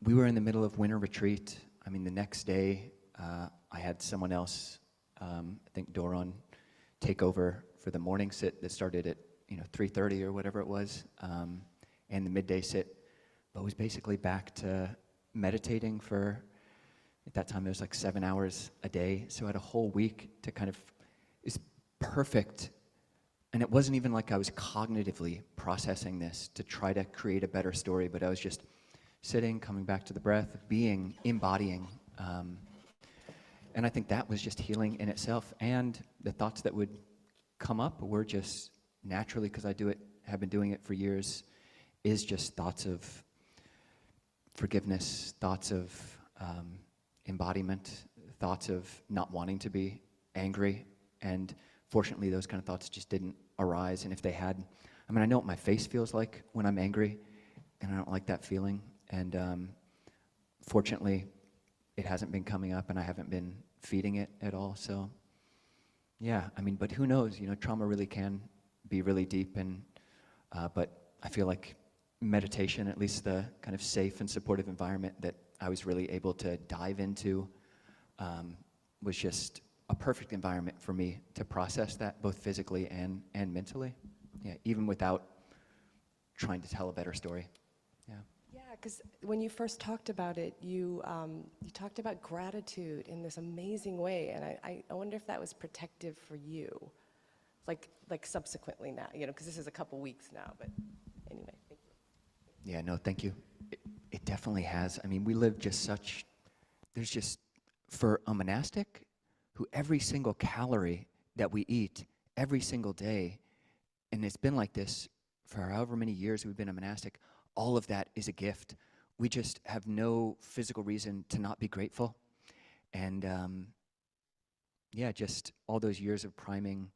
S1: we were in the middle of winter retreat. The next day, I had someone else, I think Doron, take over for the morning sit that started at 3:30 or whatever it was, and the midday sit, but was basically back to meditating for, at that time it was like 7 hours a day. So I had a whole week to kind of, it's perfect. And it wasn't even like I was cognitively processing this to try to create a better story, but I was just sitting, coming back to the breath, being, embodying. And I think that was just healing in itself. And the thoughts that would come up were just naturally, because I have been doing it for years, is just thoughts of forgiveness, thoughts of embodiment, thoughts of not wanting to be angry. And fortunately, those kind of thoughts just didn't arise. And if they had, I mean, I know what my face feels like when I'm angry, and I don't like that feeling. And fortunately, it hasn't been coming up, and I haven't been feeding it at all. So, yeah, I mean, but who knows? You know, trauma really can be really deep, and but I feel like meditation, at least the kind of safe and supportive environment that I was really able to dive into, was just a perfect environment for me to process that, both physically and mentally. Yeah, even without trying to tell a better story. Yeah.
S6: Yeah, because when you first talked about it, you talked about gratitude in this amazing way, and I wonder if that was protective for you, like subsequently now, you know, because this is a couple weeks now, but anyway, thank you.
S1: Yeah, no, thank you. It definitely has. I mean, we live just such, there's just, for a monastic, who every single calorie that we eat every single day, and it's been like this for however many years we've been a monastic, all of that is a gift. We just have no physical reason to not be grateful. And yeah, just all those years of priming,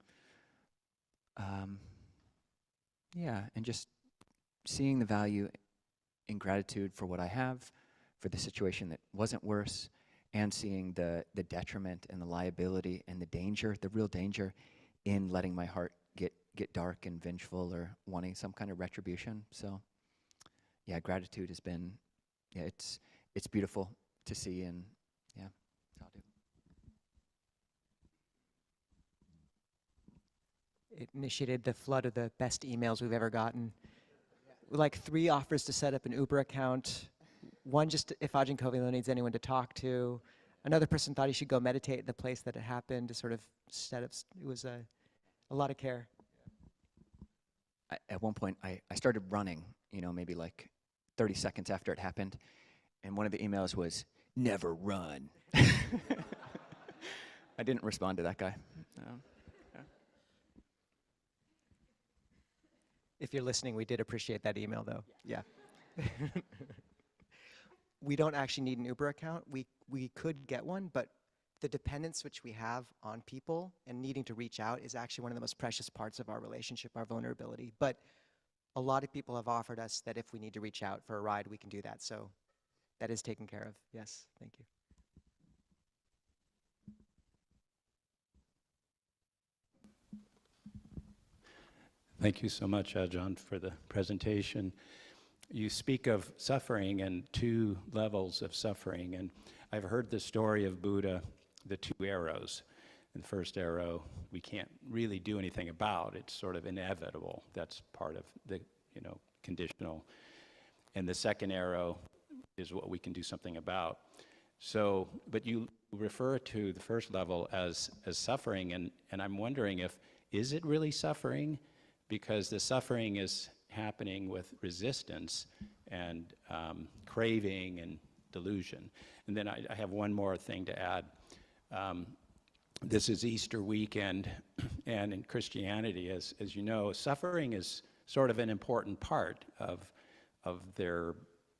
S1: yeah, and just seeing the value in gratitude for what I have, for the situation that wasn't worse, and seeing the detriment and the liability and the danger, the real danger in letting my heart get dark and vengeful or wanting some kind of retribution. So yeah, gratitude has been, yeah, it's beautiful to see, and yeah, sadhu.
S2: It initiated the flood of the best emails we've ever gotten. Like 3 offers to set up an Uber account. One just if Ajahn Kovilo needs anyone to talk to. Another person thought he should go meditate at the place that it happened to sort of set up. It was a lot of care.
S1: At one point, I started running, you know, maybe like 30 seconds after it happened, and one of the emails was, "Never run." I didn't respond to that guy. Yeah.
S2: If you're listening, we did appreciate that email, though. Yeah. We don't actually need an Uber account. We could get one, but the dependence which we have on people and needing to reach out is actually one of the most precious parts of our relationship, our vulnerability. But a lot of people have offered us that if we need to reach out for a ride, we can do that. So that is taken care of. Yes, thank you.
S7: Thank you so much, Ajahn, for the presentation. You speak of suffering and 2 levels of suffering, and I've heard the story of Buddha, the 2 arrows. And the first arrow, we can't really do anything about. It's sort of inevitable. That's part of the, you know, conditional. And the second arrow is what we can do something about. So, but you refer to the first level as suffering, and I'm wondering is it really suffering? Because the suffering is happening with resistance and craving and delusion. And then I have one more thing to add. This is Easter weekend, and in Christianity, as you know, suffering is sort of an important part of their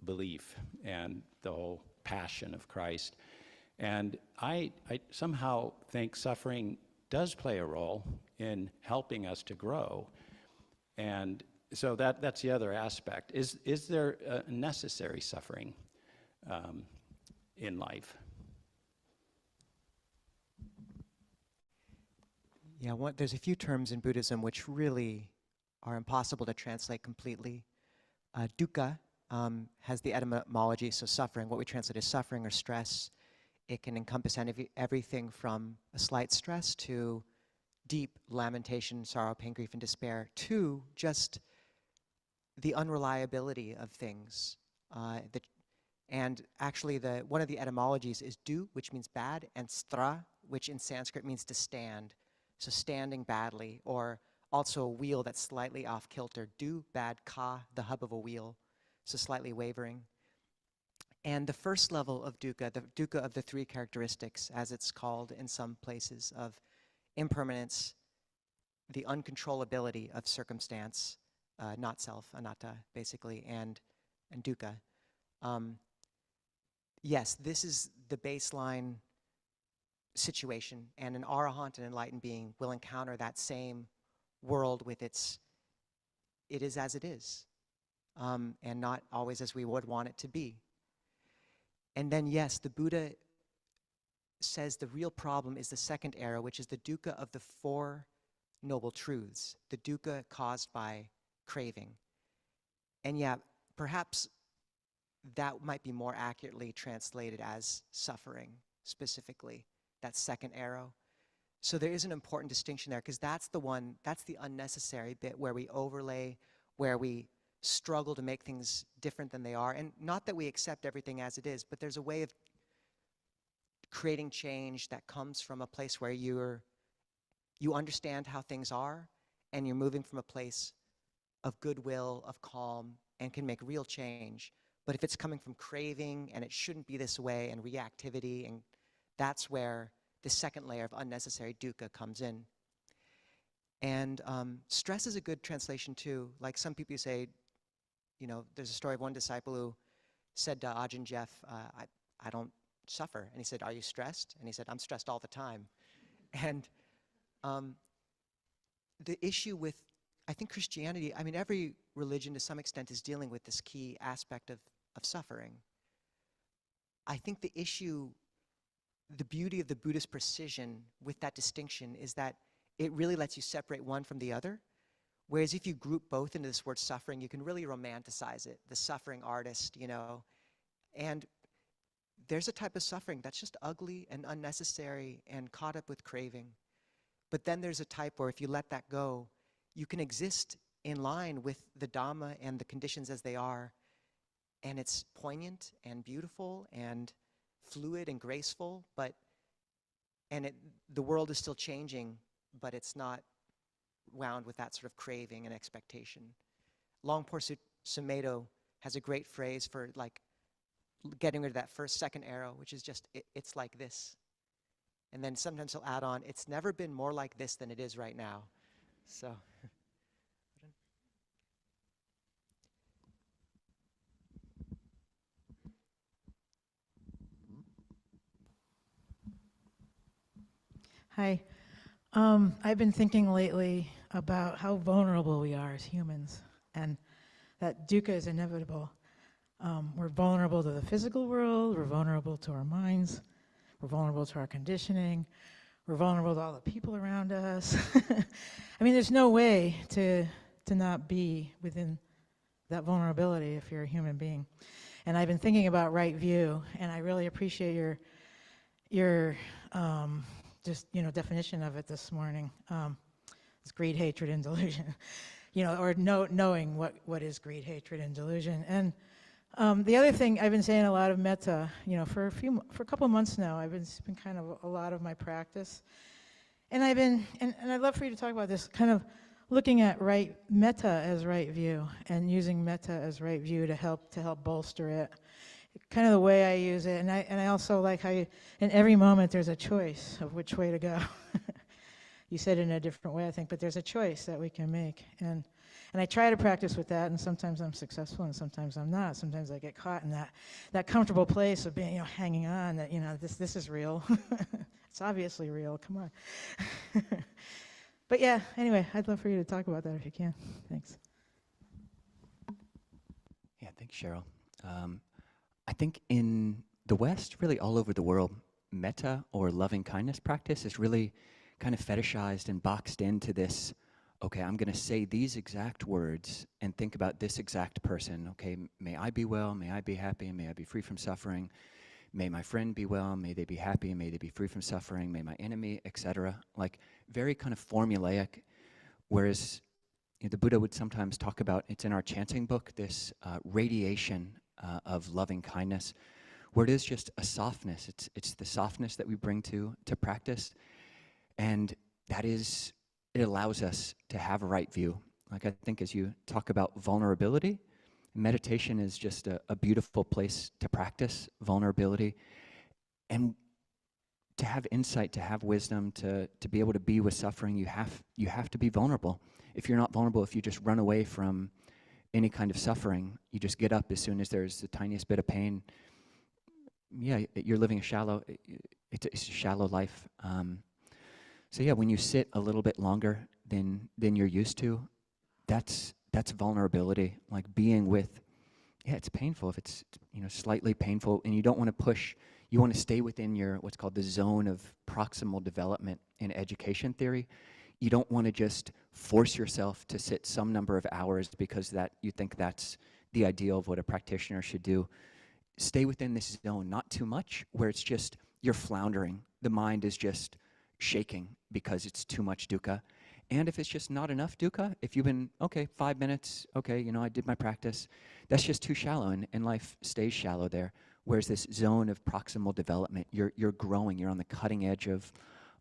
S7: belief and the whole passion of Christ. And I somehow think suffering does play a role in helping us to grow. And so that's the other aspect. Is there a necessary suffering in life?
S2: Yeah, there's a few terms in Buddhism which really are impossible to translate completely. Dukkha has the etymology, so suffering, what we translate as suffering or stress. It can encompass everything from a slight stress to deep lamentation, sorrow, pain, grief, and despair, to just the unreliability of things. And actually, one of the etymologies is du, which means bad, and stra, which in Sanskrit means to stand. So standing badly, or also a wheel that's slightly off kilter. Du, bad, ka, the hub of a wheel, so slightly wavering. And the first level of dukkha, the dukkha of the 3 characteristics, as it's called in some places, of impermanence, the uncontrollability of circumstance, not self, anatta, basically, and dukkha. Yes, this is the baseline situation, and an arahant, an enlightened being, will encounter that same world with its it is as it is, and not always as we would want it to be. And then, yes, the Buddha says the real problem is the second arrow, which is the dukkha of the Four Noble Truths, the dukkha caused by craving. And yeah, perhaps that might be more accurately translated as suffering, specifically, that second arrow. So there is an important distinction there, because that's the unnecessary bit where we overlay, where we struggle to make things different than they are. And not that we accept everything as it is, but there's a way of creating change that comes from a place where you understand how things are, and you're moving from a place of goodwill, of calm, and can make real change. But if it's coming from craving, and it shouldn't be this way, and reactivity, and that's where the second layer of unnecessary dukkha comes in. And stress is a good translation too. Like some people say, there's a story of one disciple who said to Ajahn Jeff, I don't suffer. And he said, are you stressed? And he said, I'm stressed all the time. And the issue with, I think, Christianity, every religion to some extent is dealing with this key aspect of suffering. I think the issue, the beauty of the Buddhist precision with that distinction is that it really lets you separate one from the other. Whereas if you group both into this word suffering, you can really romanticize it, the suffering artist, And there's a type of suffering that's just ugly and unnecessary and caught up with craving. But then there's a type where if you let that go, you can exist in line with the Dhamma and the conditions as they are, and it's poignant and beautiful and fluid and graceful, the world is still changing, but it's not wound with that sort of craving and expectation. Longpo Sumedho has a great phrase for getting rid of that second arrow, which is just, it's like this. And then sometimes he'll add on, it's never been more like this than it is right now. So.
S8: Hi. I've been thinking lately about how vulnerable we are as humans, and that dukkha is inevitable. We're vulnerable to the physical world, we're vulnerable to our minds, we're vulnerable to our conditioning, we're vulnerable to all the people around us. There's no way to not be within that vulnerability if you're a human being. And I've been thinking about right view, and I really appreciate your definition of it this morning. It's greed, hatred, and delusion. Knowing what is greed, hatred, and delusion. And the other thing, I've been saying a lot of metta, for a couple of months now. It's been kind of a lot of my practice. And I'd love for you to talk about this, kind of looking at metta as right view, and using metta as right view to help bolster it. Kind of the way I use it, and I also like how in every moment there's a choice of which way to go. You said it in a different way, I think, but there's a choice that we can make, and I try to practice with that, and sometimes I'm successful, and sometimes I'm not. Sometimes I get caught in that comfortable place of being, hanging on, that this is real. It's obviously real. Come on. But yeah, anyway, I'd love for you to talk about that if you can. Thanks.
S1: Yeah, thanks, Cheryl. I think in the West, really all over the world, metta or loving kindness practice is really kind of fetishized and boxed into this, okay, I'm going to say these exact words and think about this exact person. Okay, may I be well, may I be happy, and may I be free from suffering. May my friend be well, may they be happy, and may they be free from suffering. May my enemy, etc. Like very kind of formulaic, whereas the Buddha would sometimes talk about, it's in our chanting book, this radiation of loving kindness, where it is just a softness. It's the softness that we bring to practice, and it allows us to have a right view. Like I think as you talk about vulnerability, meditation is just a beautiful place to practice vulnerability, and to have insight, to have wisdom, to be able to be with suffering, you have to be vulnerable. If you're not vulnerable, if you just run away from any kind of suffering, you just get up as soon as there's the tiniest bit of pain, you're living it's a shallow life. So when you sit a little bit longer than you're used to, that's that's vulnerability, like being with, yeah, it's painful if it's, slightly painful, and you don't want to push, you want to stay within your, what's called the zone of proximal development in education theory. You don't want to just force yourself to sit some number of hours because that you think that's the ideal of what a practitioner should do. Stay within this zone, not too much, where it's just, you're floundering. The mind is just shaking because it's too much dukkha. And if it's just not enough dukkha, if you've been, okay, 5 minutes, okay, I did my practice, that's just too shallow, and life stays shallow there. Whereas this zone of proximal development, you're growing, you're on the cutting edge of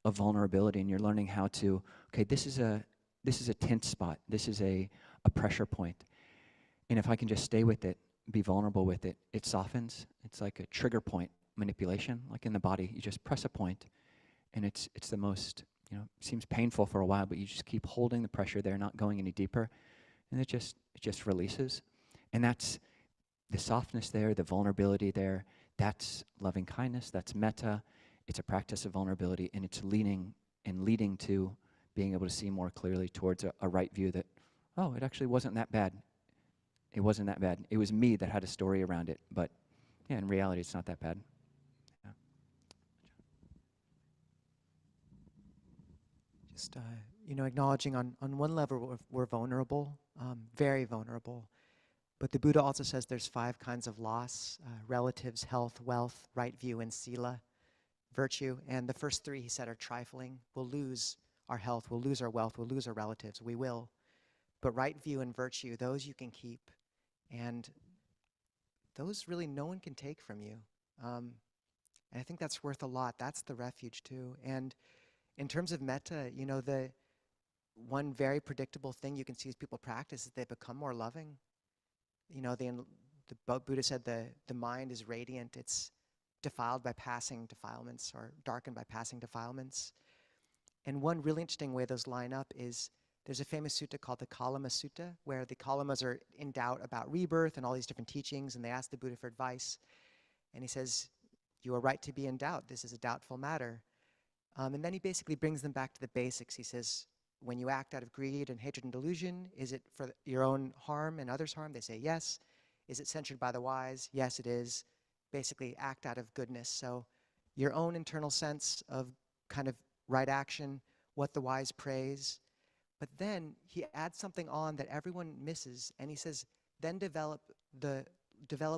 S1: vulnerability, and you're learning how to, okay, this is a tense spot, this is a pressure point. And if I can just stay with it, be vulnerable with it, it softens. It's like a trigger point manipulation, like in the body. You just press a point, and it's the most, seems painful for a while, but you just keep holding the pressure there, not going any deeper, and it just releases. And that's the softness there, the vulnerability there. That's loving kindness. That's metta. It's a practice of vulnerability, and it's leading to being able to see more clearly towards a right view that, oh, it actually wasn't that bad. It wasn't that bad. It was me that had a story around it, but yeah, in reality, it's not that bad. Yeah.
S2: Just, acknowledging on one level we're vulnerable, very vulnerable. But the Buddha also says there's 5 kinds of loss: relatives, health, wealth, right view, and sila, virtue. And the first 3, he said, are trifling. We'll lose our health, we'll lose our wealth, we'll lose our relatives, we will. But right view and virtue, those you can keep. And those really no one can take from you. And I think that's worth a lot. That's the refuge too. And in terms of metta, the one very predictable thing you can see as people practice is they become more loving. The Buddha said the mind is radiant. It's defiled by passing defilements, or darkened by passing defilements. And one really interesting way those line up is there's a famous sutta called the Kalama Sutta, where the Kalamas are in doubt about rebirth and all these different teachings, and they ask the Buddha for advice. And he says, you are right to be in doubt. This is a doubtful matter. And then he basically brings them back to the basics. He says, when you act out of greed and hatred and delusion, is it for your own harm and others' harm? They say yes. Is it censured by the wise? Yes, it is. Basically, act out of goodness. So your own internal sense of kind of right action, what the wise praise. But then he adds something on that everyone misses, and he says, then develop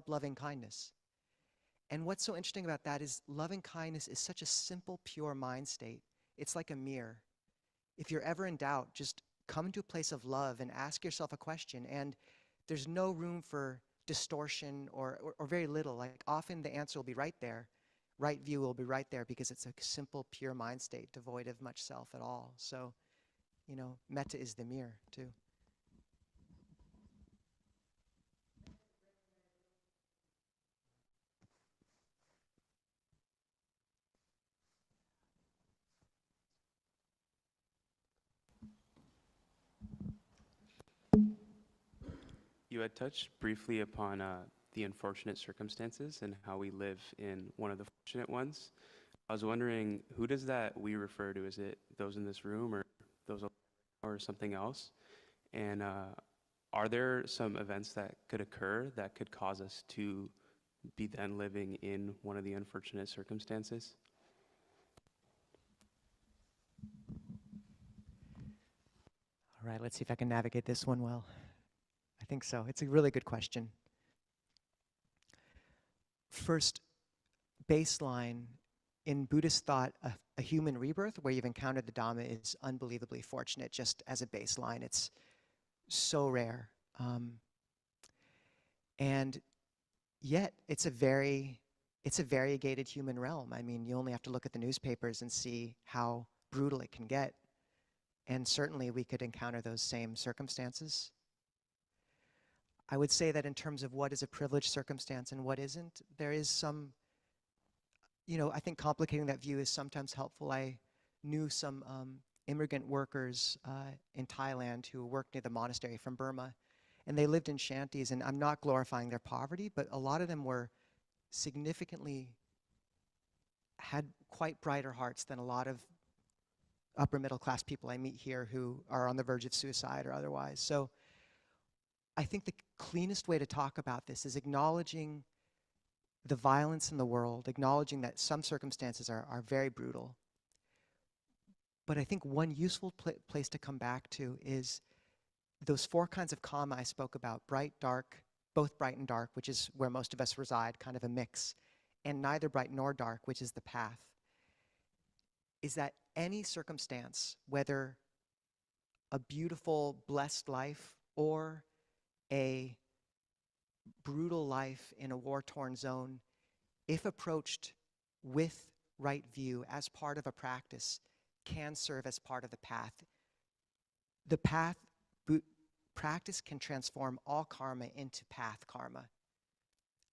S2: loving kindness. And what's so interesting about that is loving kindness is such a simple, pure mind state. It's like a mirror. If you're ever in doubt, just come into a place of love and ask yourself a question, and there's no room for distortion or very little. Like, often the answer will be right there. Right view will be right there because it's a simple, pure mind state devoid of much self at all. So, metta is the mirror too.
S9: You had touched briefly upon the unfortunate circumstances and how we live in one of the fortunate ones. I was wondering, who does that we refer to? Is it those in this room, or those, or something else? And are there some events that could occur that could cause us to be then living in one of the unfortunate circumstances?
S2: All right, let's see if I can navigate this one well. I think so. It's a really good question. First, baseline, in Buddhist thought, a human rebirth where you've encountered the Dhamma is unbelievably fortunate. Just as a baseline, it's so rare. And yet, it's a variegated human realm. I mean, you only have to look at the newspapers and see how brutal it can get. And certainly, we could encounter those same circumstances. I would say that in terms of what is a privileged circumstance and what isn't, there is some, I think complicating that view is sometimes helpful. I knew some immigrant workers in Thailand who worked near the monastery from Burma, and they lived in shanties, and I'm not glorifying their poverty, but a lot of them were had quite brighter hearts than a lot of upper middle class people I meet here who are on the verge of suicide or otherwise. So I think the cleanest way to talk about this is acknowledging the violence in the world, acknowledging that some circumstances are very brutal. But I think one useful place to come back to is those 4 kinds of karma I spoke about: bright, dark, both bright and dark, which is where most of us reside, kind of a mix, and neither bright nor dark, which is the path. Is that any circumstance, whether a beautiful, blessed life or a brutal life in a war-torn zone, if approached with right view as part of a practice, can serve as part of the path. The path, practice can transform all karma into path karma.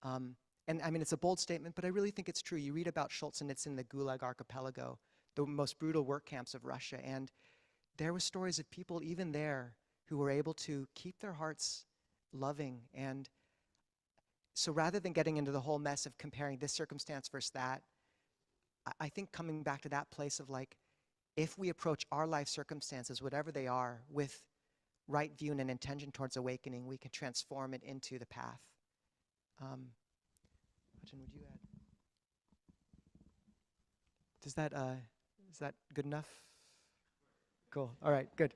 S2: And I mean, it's a bold statement, but I really think it's true. You read about Solzhenitsyn in the Gulag Archipelago, the most brutal work camps of Russia, and there were stories of people even there who were able to keep their hearts loving. And so rather than getting into the whole mess of comparing this circumstance versus that, I think coming back to that place of like, if we approach our life circumstances, whatever they are, with right view and an intention towards awakening, we can transform it into the path. Ajahn, would you add? Is that good enough? Cool. All right, good.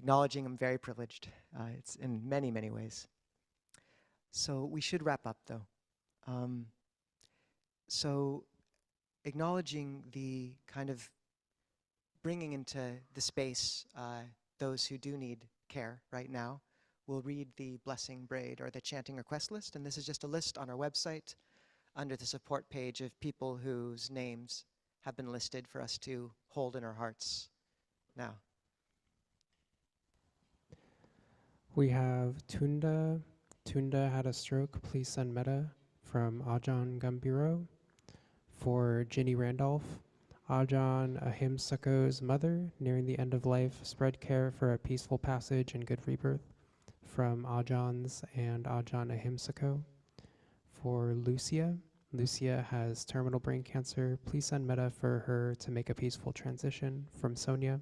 S2: Acknowledging I'm very privileged. It's in many, many ways. So we should wrap up, though. So acknowledging the kind of bringing into the space those who do need care right now, we'll read the blessing braid or the chanting request list, and this is just a list on our website under the support page of people whose names have been listed for us to hold in our hearts now.
S5: We have Tunda. Tunda had a stroke. Please send metta from Ajahn Gambiro. For Ginny Randolph, Ajahn Ahimsako's mother, nearing the end of life, spread care for a peaceful passage and good rebirth from Ajahns and Ajahn Ahimsako. For Lucia, Lucia has terminal brain cancer. Please send metta for her to make a peaceful transition from Sonia.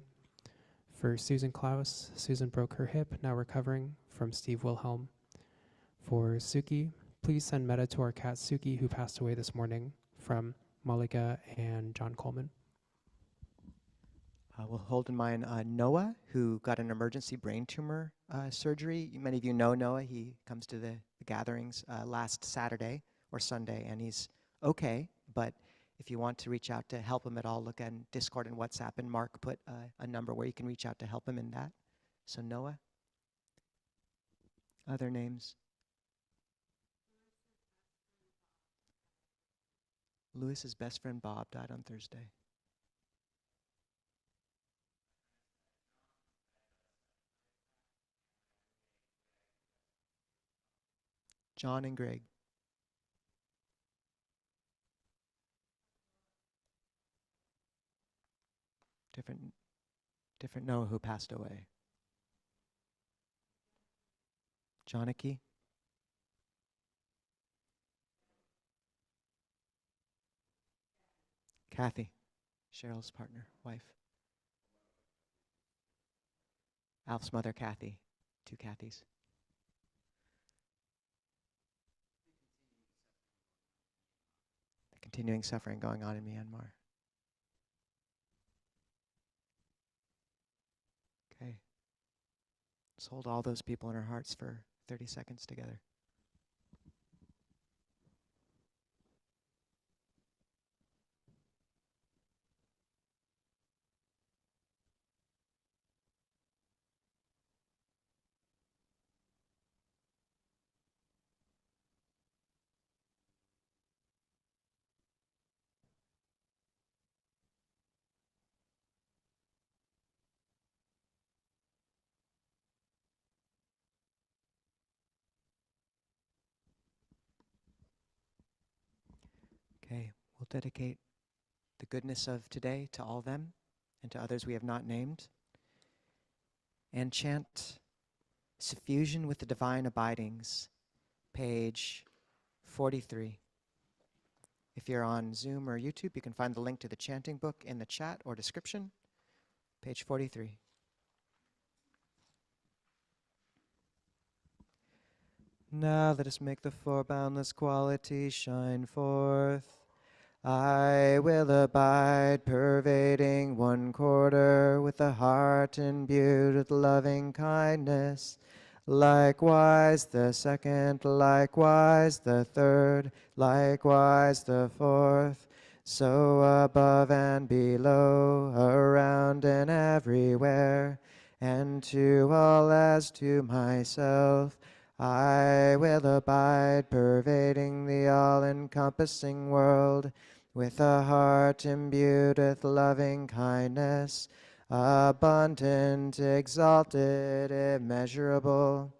S5: For Susan Klaus, Susan broke her hip, now recovering, from Steve Wilhelm. For Suki, please send metta to our cat Suki, who passed away this morning, from Malika and John Coleman.
S2: We'll hold in mind Noah, who got an emergency brain tumor surgery. Many of you know Noah. He comes to the gatherings last Saturday or Sunday, and he's okay. But if you want to reach out to help him at all, look at Discord and WhatsApp, and Mark put a number where you can reach out to help him in that. So Noah. Other names? Lewis's best friend Bob died on Thursday. John and Greg. Different Noah who passed away. Janaki. Kathy, Cheryl's partner, wife. Alf's mother, Kathy. 2 Kathys. The continuing suffering going on in Myanmar. Okay. Let's hold all those people in our hearts for 30 seconds together. Okay, we'll dedicate the goodness of today to all of them and to others we have not named. And chant Suffusion with the Divine Abidings, page 43. If you're on Zoom or YouTube, you can find the link to the chanting book in the chat or description, page 43. Now let us make the four boundless qualities shine forth. I will abide, pervading one quarter with a heart imbued with loving kindness. Likewise the second, likewise the third, likewise the fourth. So above and below, around and everywhere, and to all as to myself, I will abide, pervading the all-encompassing world, with a heart imbued with loving kindness, abundant, exalted, immeasurable,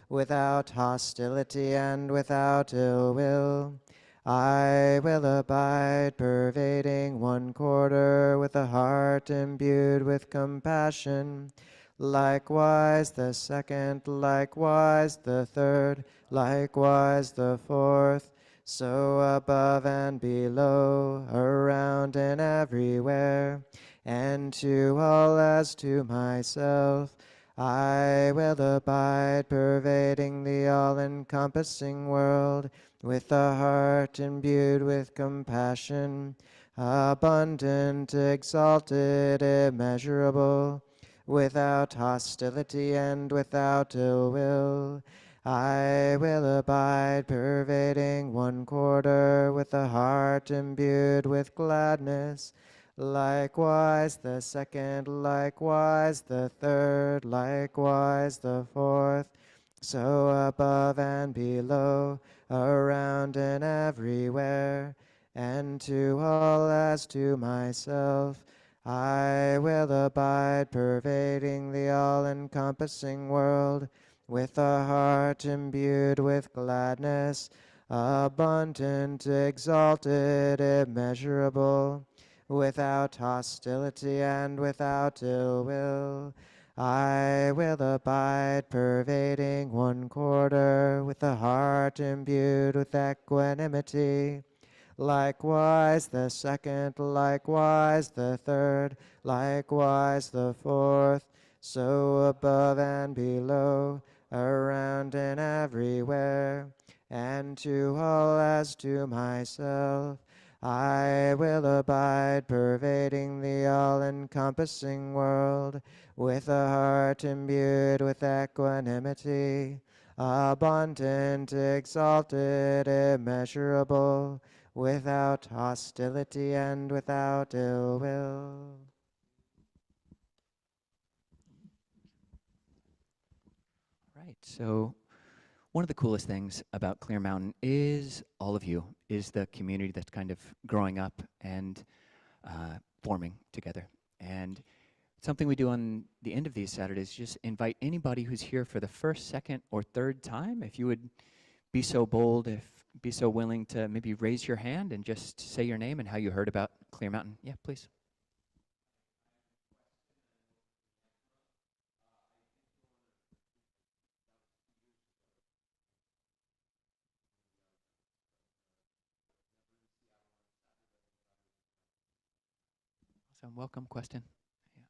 S2: without hostility and without ill will. I will abide, pervading one quarter, with a heart imbued with compassion, likewise the second, likewise the third, likewise the fourth. So above and below, around and everywhere, and to all as to myself, I will abide, pervading the all-encompassing world, with a heart imbued with compassion, abundant, exalted, immeasurable, without hostility and without ill will. I will abide, pervading one quarter, with a heart imbued with gladness, likewise the second, likewise the third, likewise the fourth. So above and below, around and everywhere, and to all as to myself, I will abide, pervading the all-encompassing world, with a heart imbued with gladness, abundant, exalted, immeasurable, without hostility and without ill will. I will abide, pervading one quarter, with a heart imbued with equanimity, likewise the second, likewise the third, likewise the fourth. So above and below, around and everywhere, and to all as to myself, I will abide, pervading the all-encompassing world, with a heart imbued with equanimity, abundant, exalted, immeasurable, without hostility and without ill will.
S1: Right. So one of the coolest things about Clear Mountain is all of you, is the community that's kind of growing up and forming together. And something we do on the end of these Saturdays is just invite anybody who's here for the first, second, or third time, if you would be so bold, be so willing to maybe raise your hand and just say your name and how you heard about Clear Mountain. Yeah, please. Awesome. Welcome. Question. Yeah.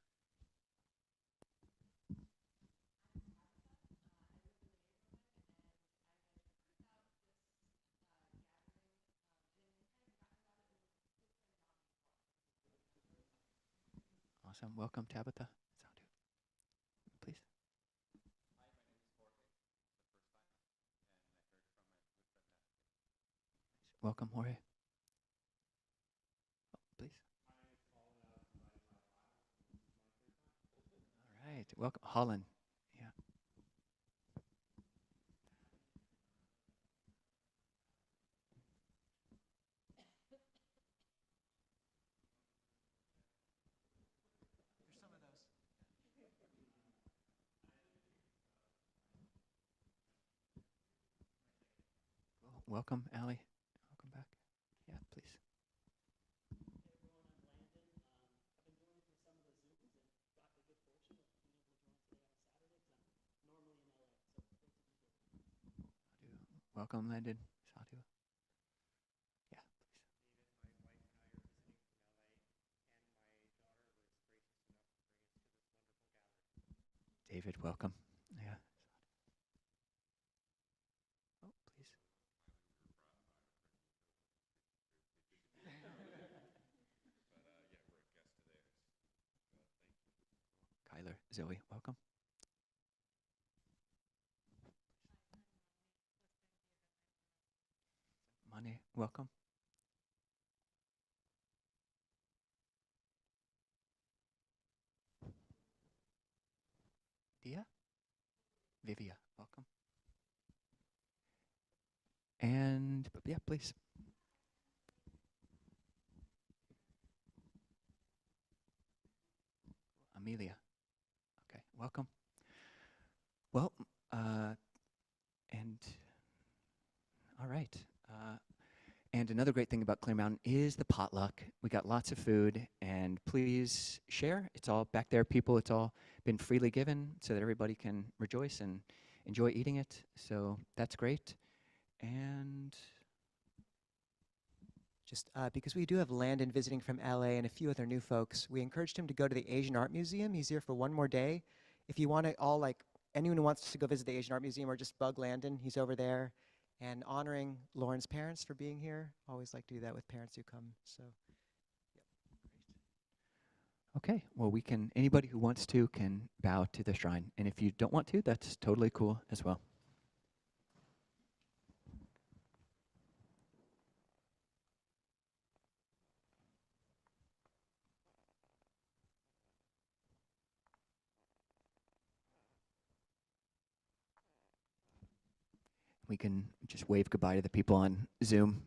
S1: Awesome. Welcome, Tabitha. Please. Welcome, Jorge. Please. All right. Welcome, Holland. Yeah. Cool. Welcome, Allie. Welcome back. Yeah, please. Welcome, Landon. Sadhu. Yeah, please. David, welcome. Yeah. Zoe, welcome. Mane, welcome. Dia? Vivia, welcome. And, yeah, please. Amelia. Okay, welcome. Well, and all right. And another great thing about Clear Mountain is the potluck. We got lots of food, and please share. It's all back there, people. It's all been freely given so that everybody can rejoice and enjoy eating it. So that's great. And
S2: Just because we do have Landon visiting from LA and a few other new folks, we encouraged him to go to the Asian Art Museum. He's here for one more day. If you want to all, like, anyone who wants to go visit the Asian Art Museum or just bug Landon, he's over there. And honoring Lauren's parents for being here. Always like to do that with parents who come, so.
S1: okay, well, we can, anybody who wants to can bow to the shrine. And if you don't want to, that's totally cool as well. We can just wave goodbye to the people on Zoom.